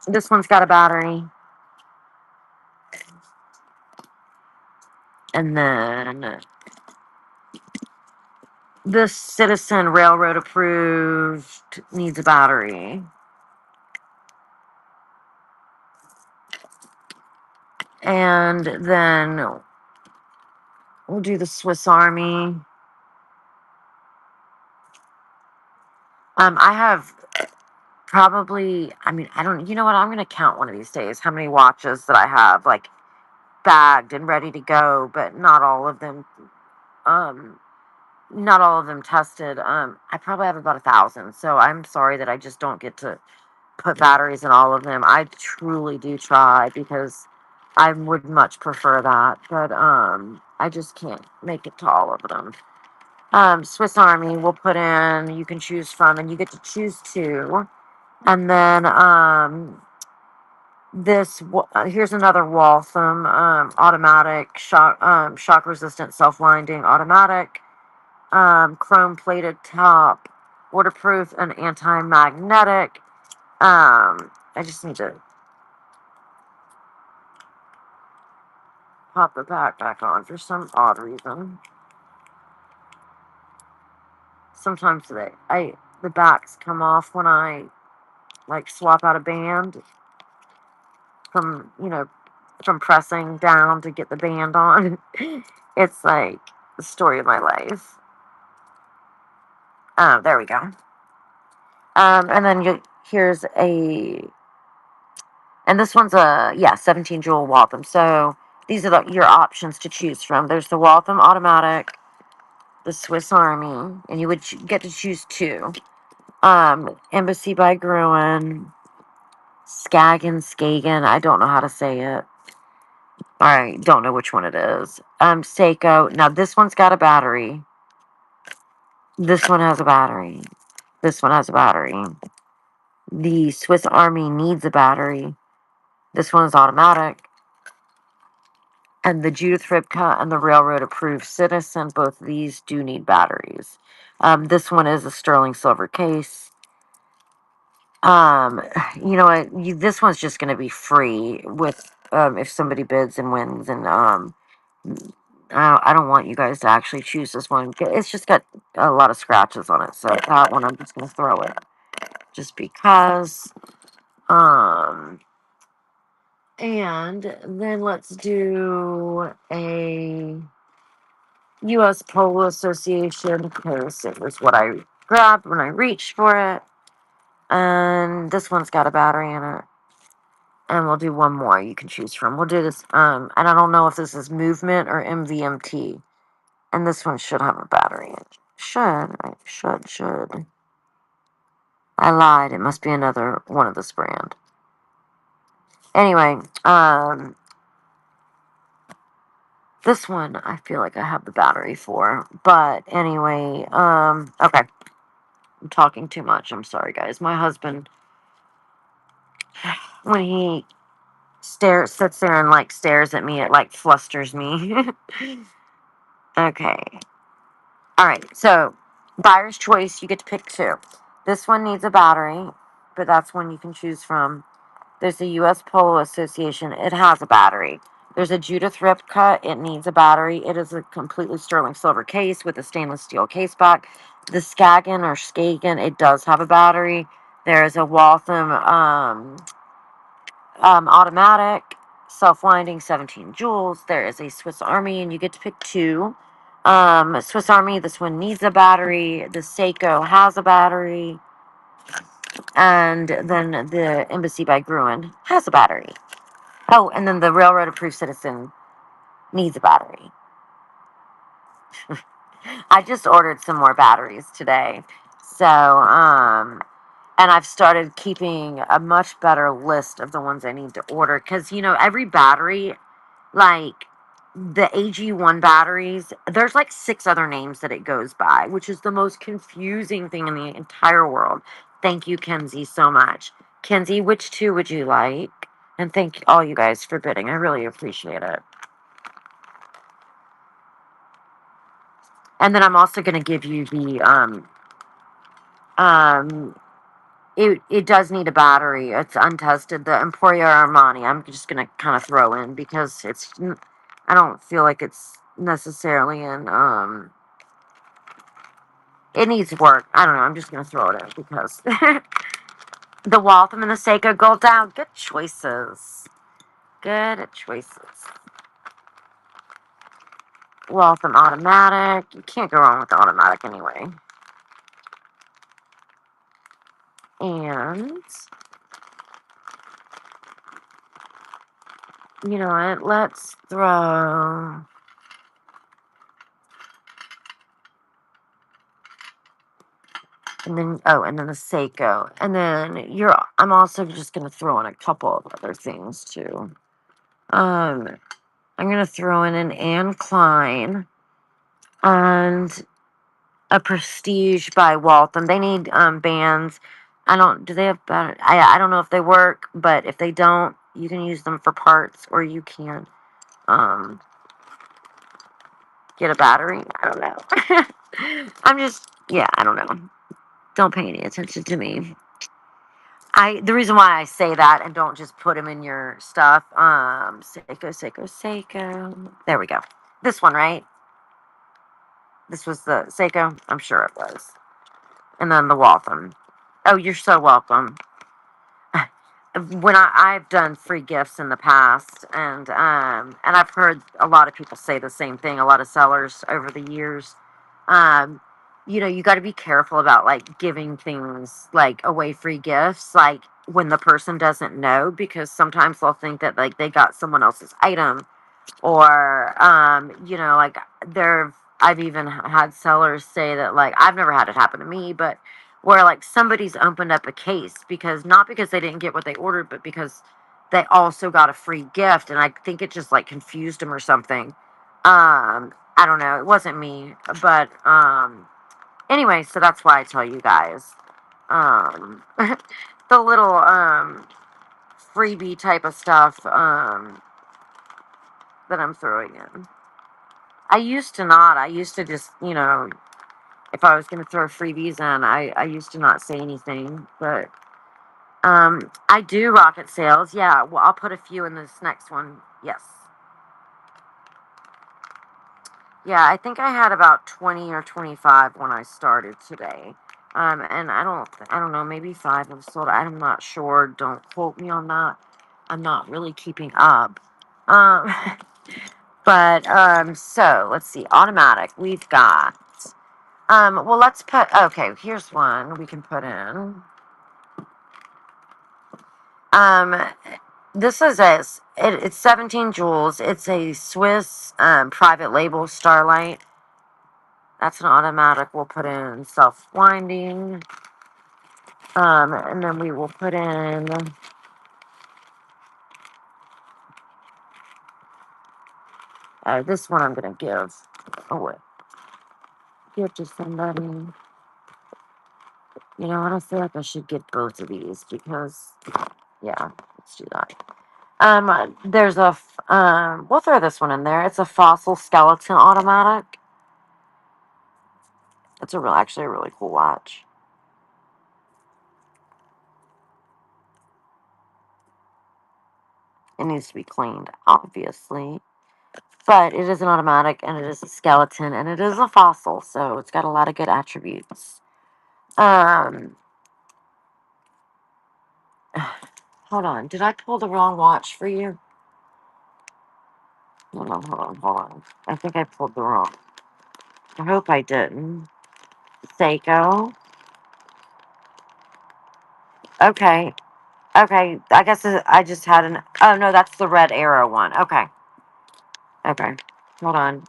This one's got a battery. And then this Citizen Railroad approved needs a battery. And then we'll do the Swiss Army. I have probably, I don't, you know what? I'm going to count one of these days how many watches that I have, like, bagged and ready to go, but not all of them, not all of them tested. I probably have about 1,000, so I'm sorry that I just don't get to put batteries in all of them. I truly do try because I would much prefer that, but I just can't make it to all of them. Swiss Army we'll put in, you can choose from, and you get to choose two. And then here's another Waltham automatic shock resistant self winding automatic, chrome plated top, waterproof and anti magnetic. I just need to pop the back on for some odd reason. Sometimes the backs come off when I like swap out a band from from pressing down to get the band on. It's like the story of my life. Oh, there we go. And then here's and this one's a 17 jewel Waltham. So these are your options to choose from. There's the Waltham automatic, the Swiss Army, and you would get to choose two. Embassy by Gruen, Skagen. I don't know how to say it. I don't know which one it is. Seiko. Now this one's got a battery. This one has a battery. This one has a battery. The Swiss Army needs a battery. This one is automatic. And the Judith Ripka and the Railroad Approved Citizen, both of these do need batteries. This one is a sterling silver case. Um, you know what? This one's just going to be free with if somebody bids and wins. And I don't want you guys to actually choose this one. It's just got a lot of scratches on it, so that one I'm just going to throw it, just because. And then let's do a U.S. Polo Association because it was what I grabbed when I reached for it. And this one's got a battery in it. And we'll do one more you can choose from. We'll do this, and I don't know if this is movement or MVMT. And this one should have a battery in it. Should. I lied. It must be another one of this brand. Anyway, this one I feel like I have the battery for. But anyway, okay. I'm talking too much. I'm sorry, guys. My husband, when he sits there and like stares at me, it like flusters me. Okay. All right. So, buyer's choice, you get to pick two. This one needs a battery, but that's one you can choose from. There's the U.S. Polo Association. It has a battery. There's a Judith Ripka. It needs a battery. It is a completely sterling silver case with a stainless steel case back. The Skagen, it does have a battery. There is a Waltham automatic, self-winding, 17 joules. There is a Swiss Army, and you get to pick two. Swiss Army, this one needs a battery. The Seiko has a battery. And then the Embassy by Gruen has a battery. Oh, and then the Railroad Approved Citizen needs a battery. I just ordered some more batteries today. So, and I've started keeping a much better list of the ones I need to order. Because, every battery, like the AG1 batteries, there's like 6 other names that it goes by, which is the most confusing thing in the entire world. Thank you, Kenzie, so much. Kenzie, which two would you like? And thank all you guys for bidding. I really appreciate it. And then I'm also going to give you the um it does need a battery. It's untested. The Emporio Armani. I'm just going to kind of throw in because I don't feel like it's necessarily in it needs work. I don't know. I'm just going to throw it in because the Waltham and the Seiko Gold Down. Good choices. Good choices. Waltham automatic. You can't go wrong with the automatic anyway. And you know what? Let's throw And then, oh, and then the Seiko. And then I'm also just going to throw in a couple of other things too. I'm going to throw in an Anne Klein and a Prestige by Waltham. They need bands. Do they have, I don't know if they work, but if they don't, you can use them for parts, or you can um, get a battery. I don't know. Yeah, I don't know. Don't pay any attention to me. The reason why I say that and don't just put them in your stuff, Seiko. There we go. This one, right? This was the Seiko. I'm sure it was. And then the Waltham. Oh, you're so welcome. When I've done free gifts in the past, and I've heard a lot of people say the same thing, a lot of sellers over the years. um you got to be careful about like giving things like away free gifts, like when the person doesn't know, because sometimes they'll think that like they got someone else's item, or like I've even had sellers say that, like, I've never had it happen to me, but where like somebody's opened up a case, because not because they didn't get what they ordered, but because they also got a free gift, and I think it just like confused them or something. I don't know, it wasn't me, but anyway, so that's why I tell you guys the little freebie type of stuff that I'm throwing in. I used to not. I used to just, if I was going to throw freebies in, I used to not say anything. But I do rocket sales. Yeah, well, I'll put a few in this next one. Yes. Yeah, I think I had about 20 or 25 when I started today. And I don't know, maybe 5 have sold. I'm not sure. Don't quote me on that. I'm not really keeping up. Um, but so let's see. Automatic. We've got. Well, let's put. Okay, here's one we can put in. Um, this is it's 17 jewels. It's a Swiss private label Starlight. That's an automatic. We'll put in self winding. And then we will put in. This one I'm gonna give. Oh wait, give to somebody. You know, I don't feel like I should get both of these because, yeah, let's do that. We'll throw this one in there. It's a fossil skeleton automatic. It's actually a really cool watch. It needs to be cleaned, obviously, but it is an automatic, and it is a skeleton, and it is a fossil, so it's got a lot of good attributes. Um, hold on. Did I pull the wrong watch for you? Hold on. I think I pulled the wrong. I hope I didn't. Seiko. Okay. Okay. I guess I just had an. Oh no, that's the red arrow one. Okay. Okay. Hold on.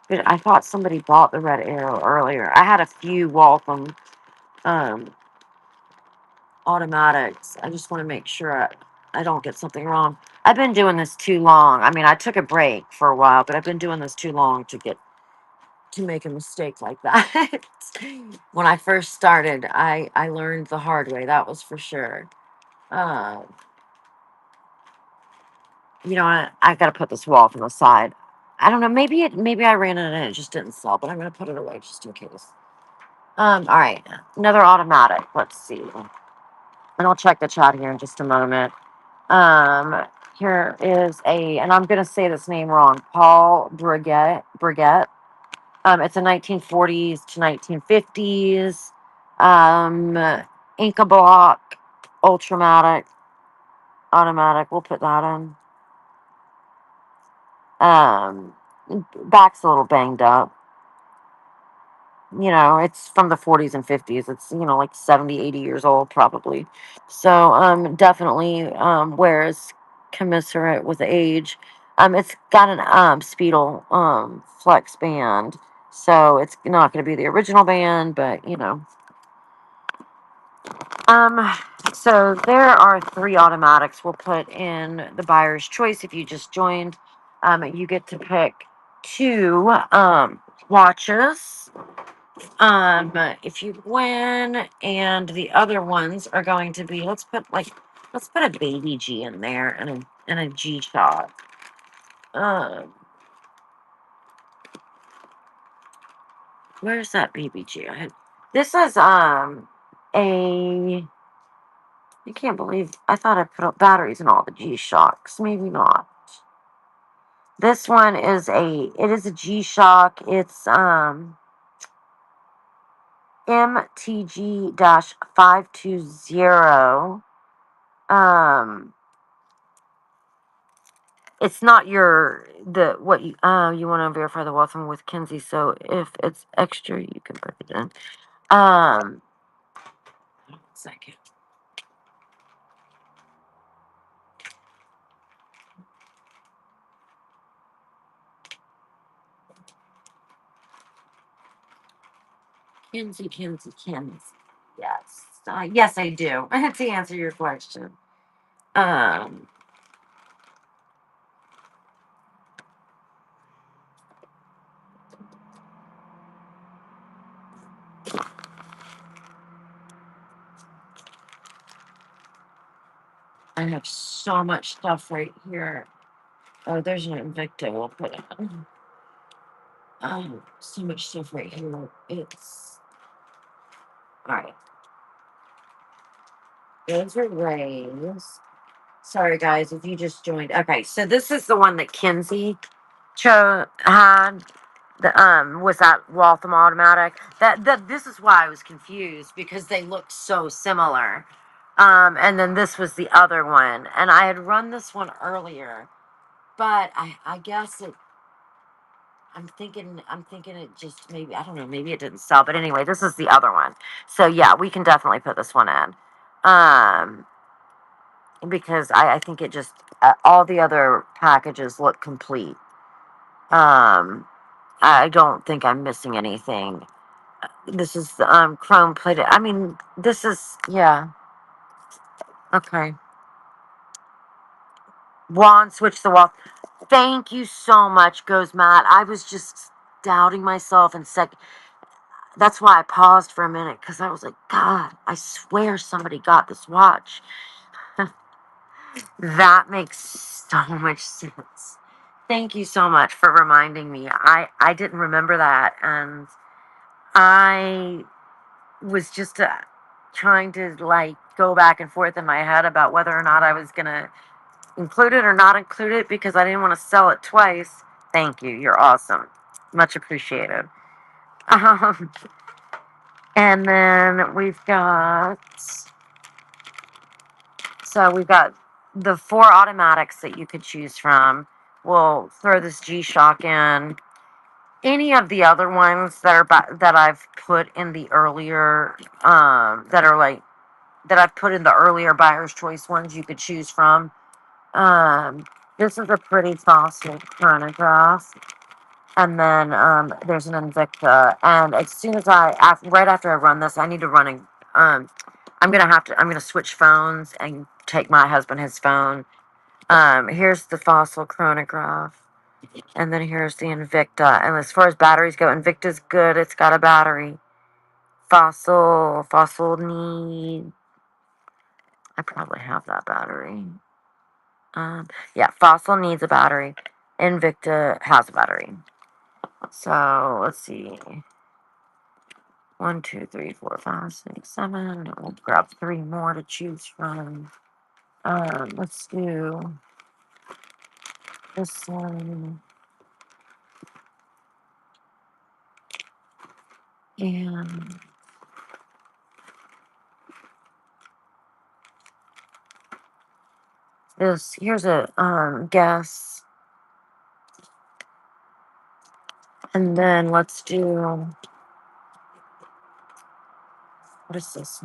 But I thought somebody bought the red arrow earlier. I had a few Waltham um, automatics. I just want to make sure I don't get something wrong. I've been doing this too long. I mean, I took a break for a while, but I've been doing this too long to make a mistake like that. When I first started, I learned the hard way. That was for sure. Uh, I got to put this wall from the side. I don't know. Maybe I ran it and it just didn't sell, but I'm gonna put it away just in case. All right, another automatic. Let's see, and I'll check the chat here in just a moment. Um, Here is and I'm gonna say this name wrong. Paul Brigette. It's a 1940s to 1950s. Inca block, ultramatic, automatic. We'll put that in. Um, Back's a little banged up. It's from the 40s and 50s. It's, like 70, 80 years old probably. So, definitely wears commensurate with age. It's got an Speedle flex band. So it's not going to be the original band, but Um, so there are three automatics we'll put in the buyer's choice. If you just joined, you get to pick two watches. If you win, and the other ones are going to be, let's put a baby G in there and a G Shock. Where's that baby G? This is a. I can't believe I thought I put up batteries in all the G Shocks. Maybe not. This one is a G Shock. It's MTG-520. It's not what you want to verify the Waltham with Kinsey, so if it's extra you can put it in. Second. Kinsey. Yes. Yes, I do. To answer your question. I have so much stuff right here. Oh, there's an Invicta we'll put on. Oh, so much stuff right here. It's all right. Those are Rays. Sorry, guys, if you just joined. Okay, so this is the one that Kinsey had. The was that Waltham automatic. That this is why I was confused because they look so similar. And then this was the other one, and I had run this one earlier, but I guess it. I'm thinking it just maybe I don't know, maybe it didn't sell, but anyway, this is the other one. So yeah, we can definitely put this one in. Because I think it just all the other packages look complete. I don't think I'm missing anything. This is chrome plated. I mean, this is yeah. Okay. Wand switch the wall. Thank you so much, goes Matt. I was just doubting myself and that's why I paused for a minute because I was like, God, I swear somebody got this watch. That makes so much sense. Thank you so much for reminding me. I didn't remember that, and I was just trying to like go back and forth in my head about whether or not I was gonna include it or not include it because I didn't want to sell it twice. Thank you. You're awesome. Much appreciated. Um, and then we've got the four automatics that you could choose from. We'll throw this G Shock in. Any of the other ones that I've put in the earlier that I've put in the earlier buyer's choice ones you could choose from. This is a pretty fossil chronograph. And then there's an Invicta. And as soon as right after I run this, I need to run I'm gonna switch phones and take my husband his phone. Here's the fossil chronograph. And then here's the Invicta. And as far as batteries go, Invicta's good. It's got a battery. Fossil need. I probably have that battery. Yeah, Fossil needs a battery. Invicta has a battery. So let's see. 1, 2, 3, 4, 5, 6, 7. We'll grab 3 more to choose from. Let's do this one. And here's a guess. And then let's do what is this?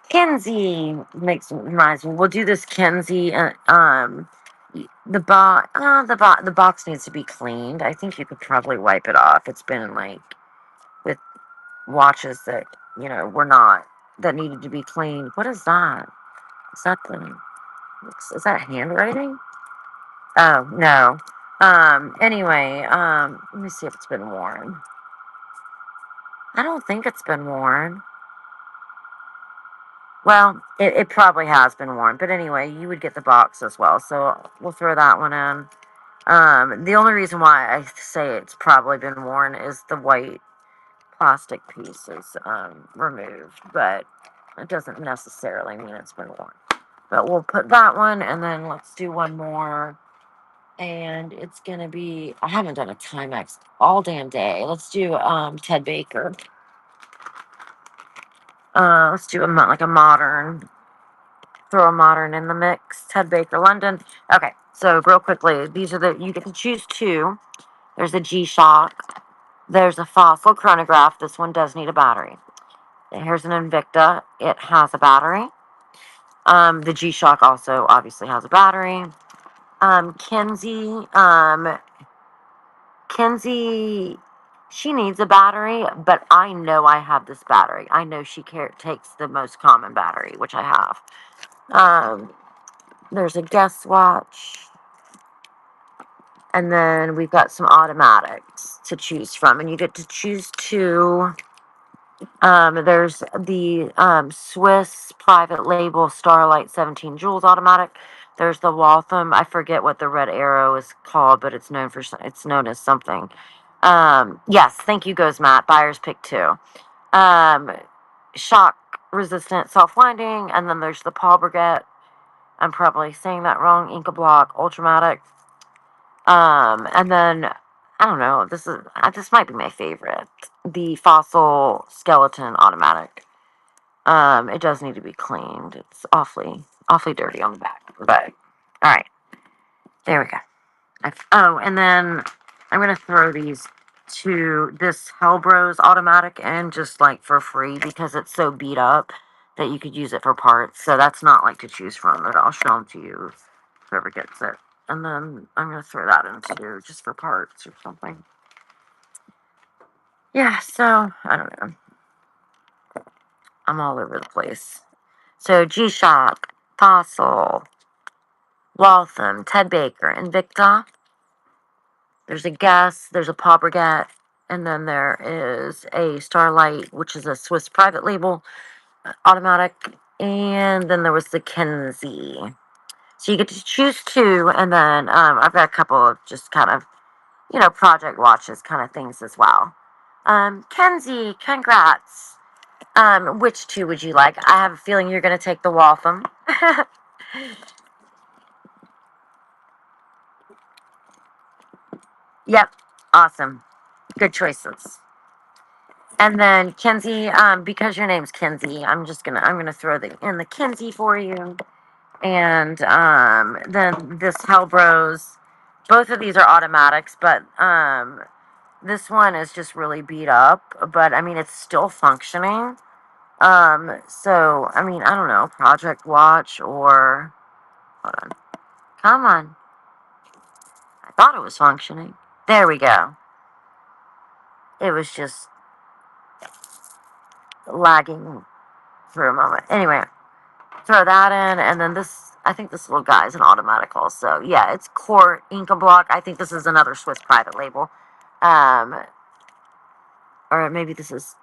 Kenzie reminds me. We'll do this Kenzie. The box needs to be cleaned. I think you could probably wipe it off. It's been like with watches that, were not, that needed to be cleaned. What is that? Is that is that handwriting? Oh, no. Anyway, let me see if it's been worn. I don't think it's been worn. Well, it probably has been worn, but anyway, you would get the box as well, so we'll throw that one in. The only reason why I say it's probably been worn is the white plastic piece is removed, but it doesn't necessarily mean it's been worn. But we'll put that one, and then let's do one more. And it's going to be, I haven't done a Timex all damn day. Let's do Ted Baker. Let's do like a modern, throw a modern in the mix. Ted Baker, London. Okay, so real quickly, these are you get to choose two. There's a G-Shock. There's a Fossil chronograph. This one does need a battery. Here's an Invicta. It has a battery. The G-Shock also obviously has a battery. Kenzie, she needs a battery, but I know I have this battery. I know she takes the most common battery, which I have. There's a Guess watch. And then we've got some automatics to choose from. And you get to choose two. There's the Swiss private label Starlight 17 Joules automatic. There's the Waltham. I forget what the red arrow is called, but it's known as something. Yes, thank you, goes Matt. Buyer's pick two. Shock resistant self winding, and then there's the Paul Brigette. I'm probably saying that wrong. Inca Block Ultramatic. And then I don't know. This might be my favorite. The Fossil Skeleton automatic. It does need to be cleaned. It's awfully dirty on the back. But all right, there we go. And then I'm gonna throw these to this Hellbros automatic in just like for free because it's so beat up that you could use it for parts. So that's not like to choose from. But I'll show them to you, whoever gets it. And then I'm gonna throw that into just for parts or something. Yeah. So I don't know. I'm all over the place. So G-Shock, Fossil, Waltham, Ted Baker, Invicta. There's a Guess, there's a Paul Brigette, and then there is a Starlight, which is a Swiss private label automatic, and then there was the Kenzie. So you get to choose two, and then I've got a couple of just kind of, project watches kind of things as well. Kenzie, congrats. Which two would you like? I have a feeling you're going to take the Waltham. Yep, awesome. Good choices. And then Kenzie, because your name's Kenzie, I'm gonna throw in the Kenzie for you. And then this Hellbros, both of these are automatics, but this one is just really beat up. But I mean, it's still functioning. So I mean, I don't know, Project Watch or hold on, come on. I thought it was functioning. There we go. It was just lagging for a moment. Anyway, throw that in, and then this, I think this little guy is an automatic also. Yeah, it's Core Inca Block. I think this is another Swiss private label. Or maybe this is,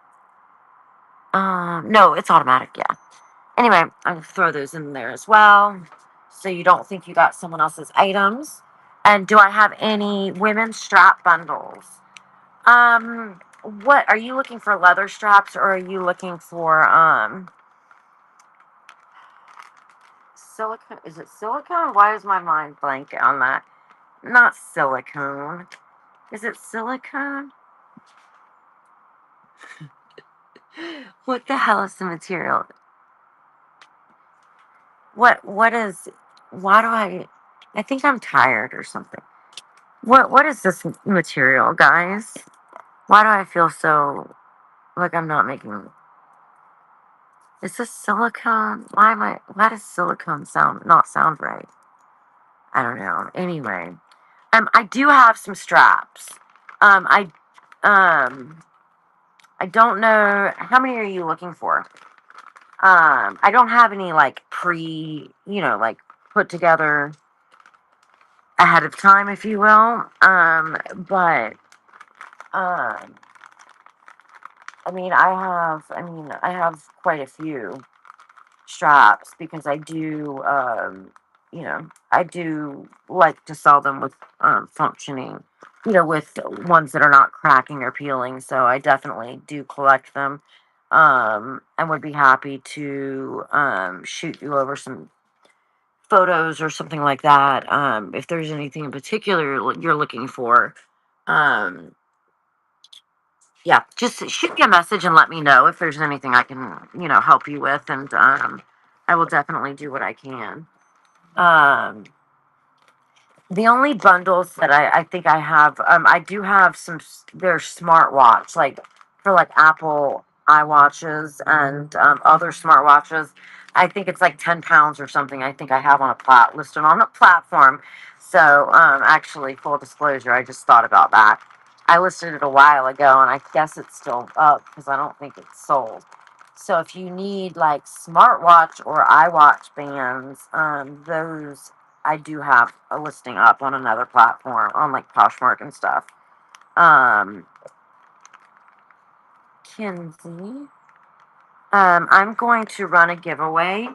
no, it's automatic, yeah. Anyway, I'm going to throw those in there as well, so you don't think you got someone else's items. And do I have any women's strap bundles? What, are you looking for leather straps, or are you looking for, silicone? Is it silicone? Why is my mind blank on that? Not silicone. Is it silicone? What the hell is the material? What is, why do I think I'm tired or something. What is this material, guys? Why do I feel so like I'm not making, is this silicone? Why does silicone not sound right? I don't know. Anyway, I do have some straps. I, um, I don't know, how many are you looking for? I don't have any like like put together ahead of time, if you will. But um, I have quite a few straps because I do like to sell them with functioning, with ones that are not cracking or peeling. So I definitely do collect them. And would be happy to shoot you over some photos or something like that. If there's anything in particular you're looking for. Um, yeah, just shoot me a message and let me know if there's anything I can, help you with, and I will definitely do what I can. Um, the only bundles that I think I have, I do have their smartwatch, like for like Apple iWatches and other smartwatches. I think it's like 10 pounds or something. I think I have on a listed on a platform. So actually, full disclosure, I just thought about that. I listed it a while ago, and I guess it's still up because I don't think it's sold. So if you need like smartwatch or iWatch bands, those I do have a listing up on another platform on like Poshmark and stuff. Um, Kinsey, I'm going to run a giveaway,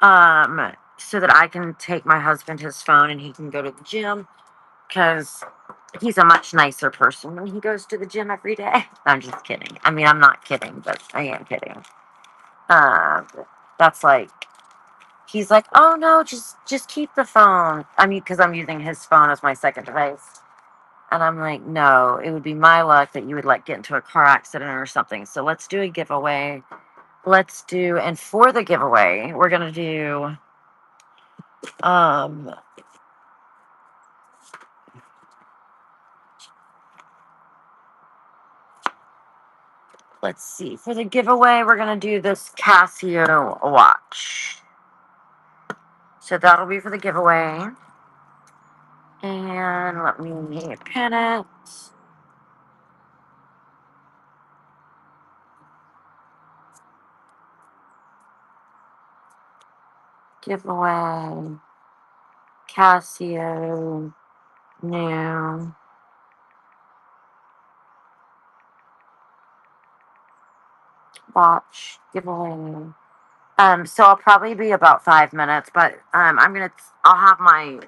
so that I can take my husband his phone and he can go to the gym because he's a much nicer person when he goes to the gym every day. I'm just kidding. I mean, I'm not kidding, but I am kidding. Um, that's like he's like, oh no, just keep the phone. I mean, because I'm using his phone as my second device. And I'm like, no, it would be my luck that you would like get into a car accident or something. So let's do a giveaway. And for the giveaway, we're gonna do um let's see. For the giveaway, we're gonna do this Casio watch. So that'll be for the giveaway. And let me pin it. Giveaway Casio new watch giveaway. So I'll probably be about 5 minutes, but I'll have my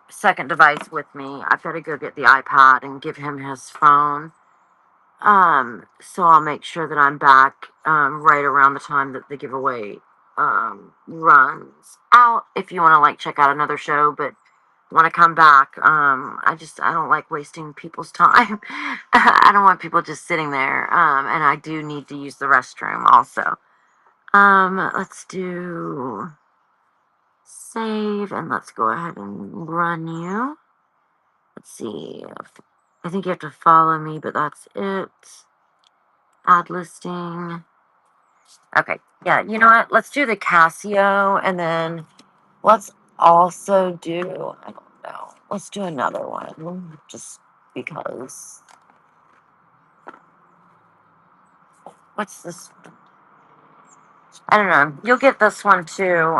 second device with me. I've got to go get the iPad and give him his phone. So I'll make sure that I'm back right around the time that the giveaway runs out. If you want to like check out another show, but want to come back, I don't like wasting people's time. I don't want people just sitting there. And I do need to use the restroom also. Let's do save and let's go ahead and run you. Let's see. I think you have to follow me, but that's it. Add listing. Okay. Yeah, you know what? Let's do the Casio and then let's also do, I don't know. Let's do another one just because. What's this? I don't know. You'll get this one too.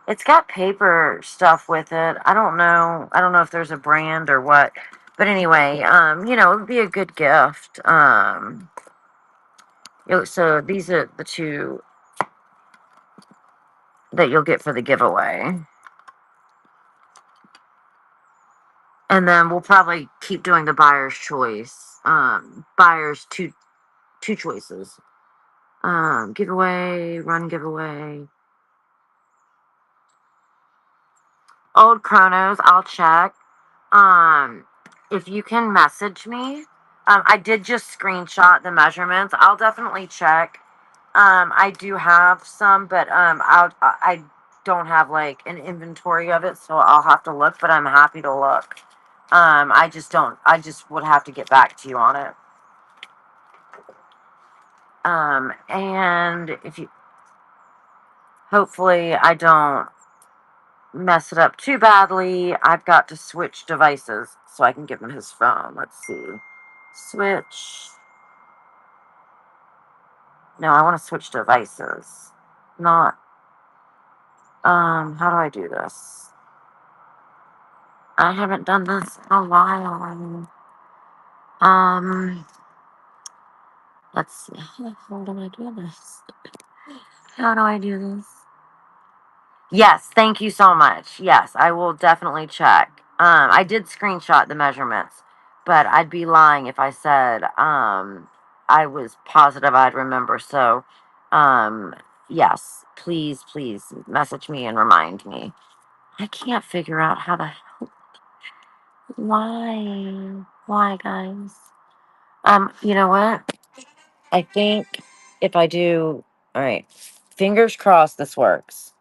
It's got paper stuff with it. I don't know. I don't know if there's a brand or what. But anyway, it would be a good gift. So these are the two that you'll get for the giveaway. And then we'll probably keep doing the buyer's choice. Buyer's two choices. Giveaway, run giveaway. Old chronos, I'll check. Um, if you can message me, I did just screenshot the measurements. I'll definitely check. I do have some, but I don't have like an inventory of it, so I'll have to look. But I'm happy to look. I just don't. I just would have to get back to you on it. And if you, hopefully, I don't. mess it up too badly, I've got to switch devices so I can give him his phone. Let's see. Switch. No, I want to switch devices. Not, how do I do this? I haven't done this in a while. Let's see. How do I do this? How do I do this? Yes, thank you so much. Yes, I will definitely check. I did screenshot the measurements, but I'd be lying if I said I was positive I'd remember. So, um, yes, please message me and remind me. I can't figure out how to. Why, guys? You know what? I think if I do, all right, fingers crossed this works.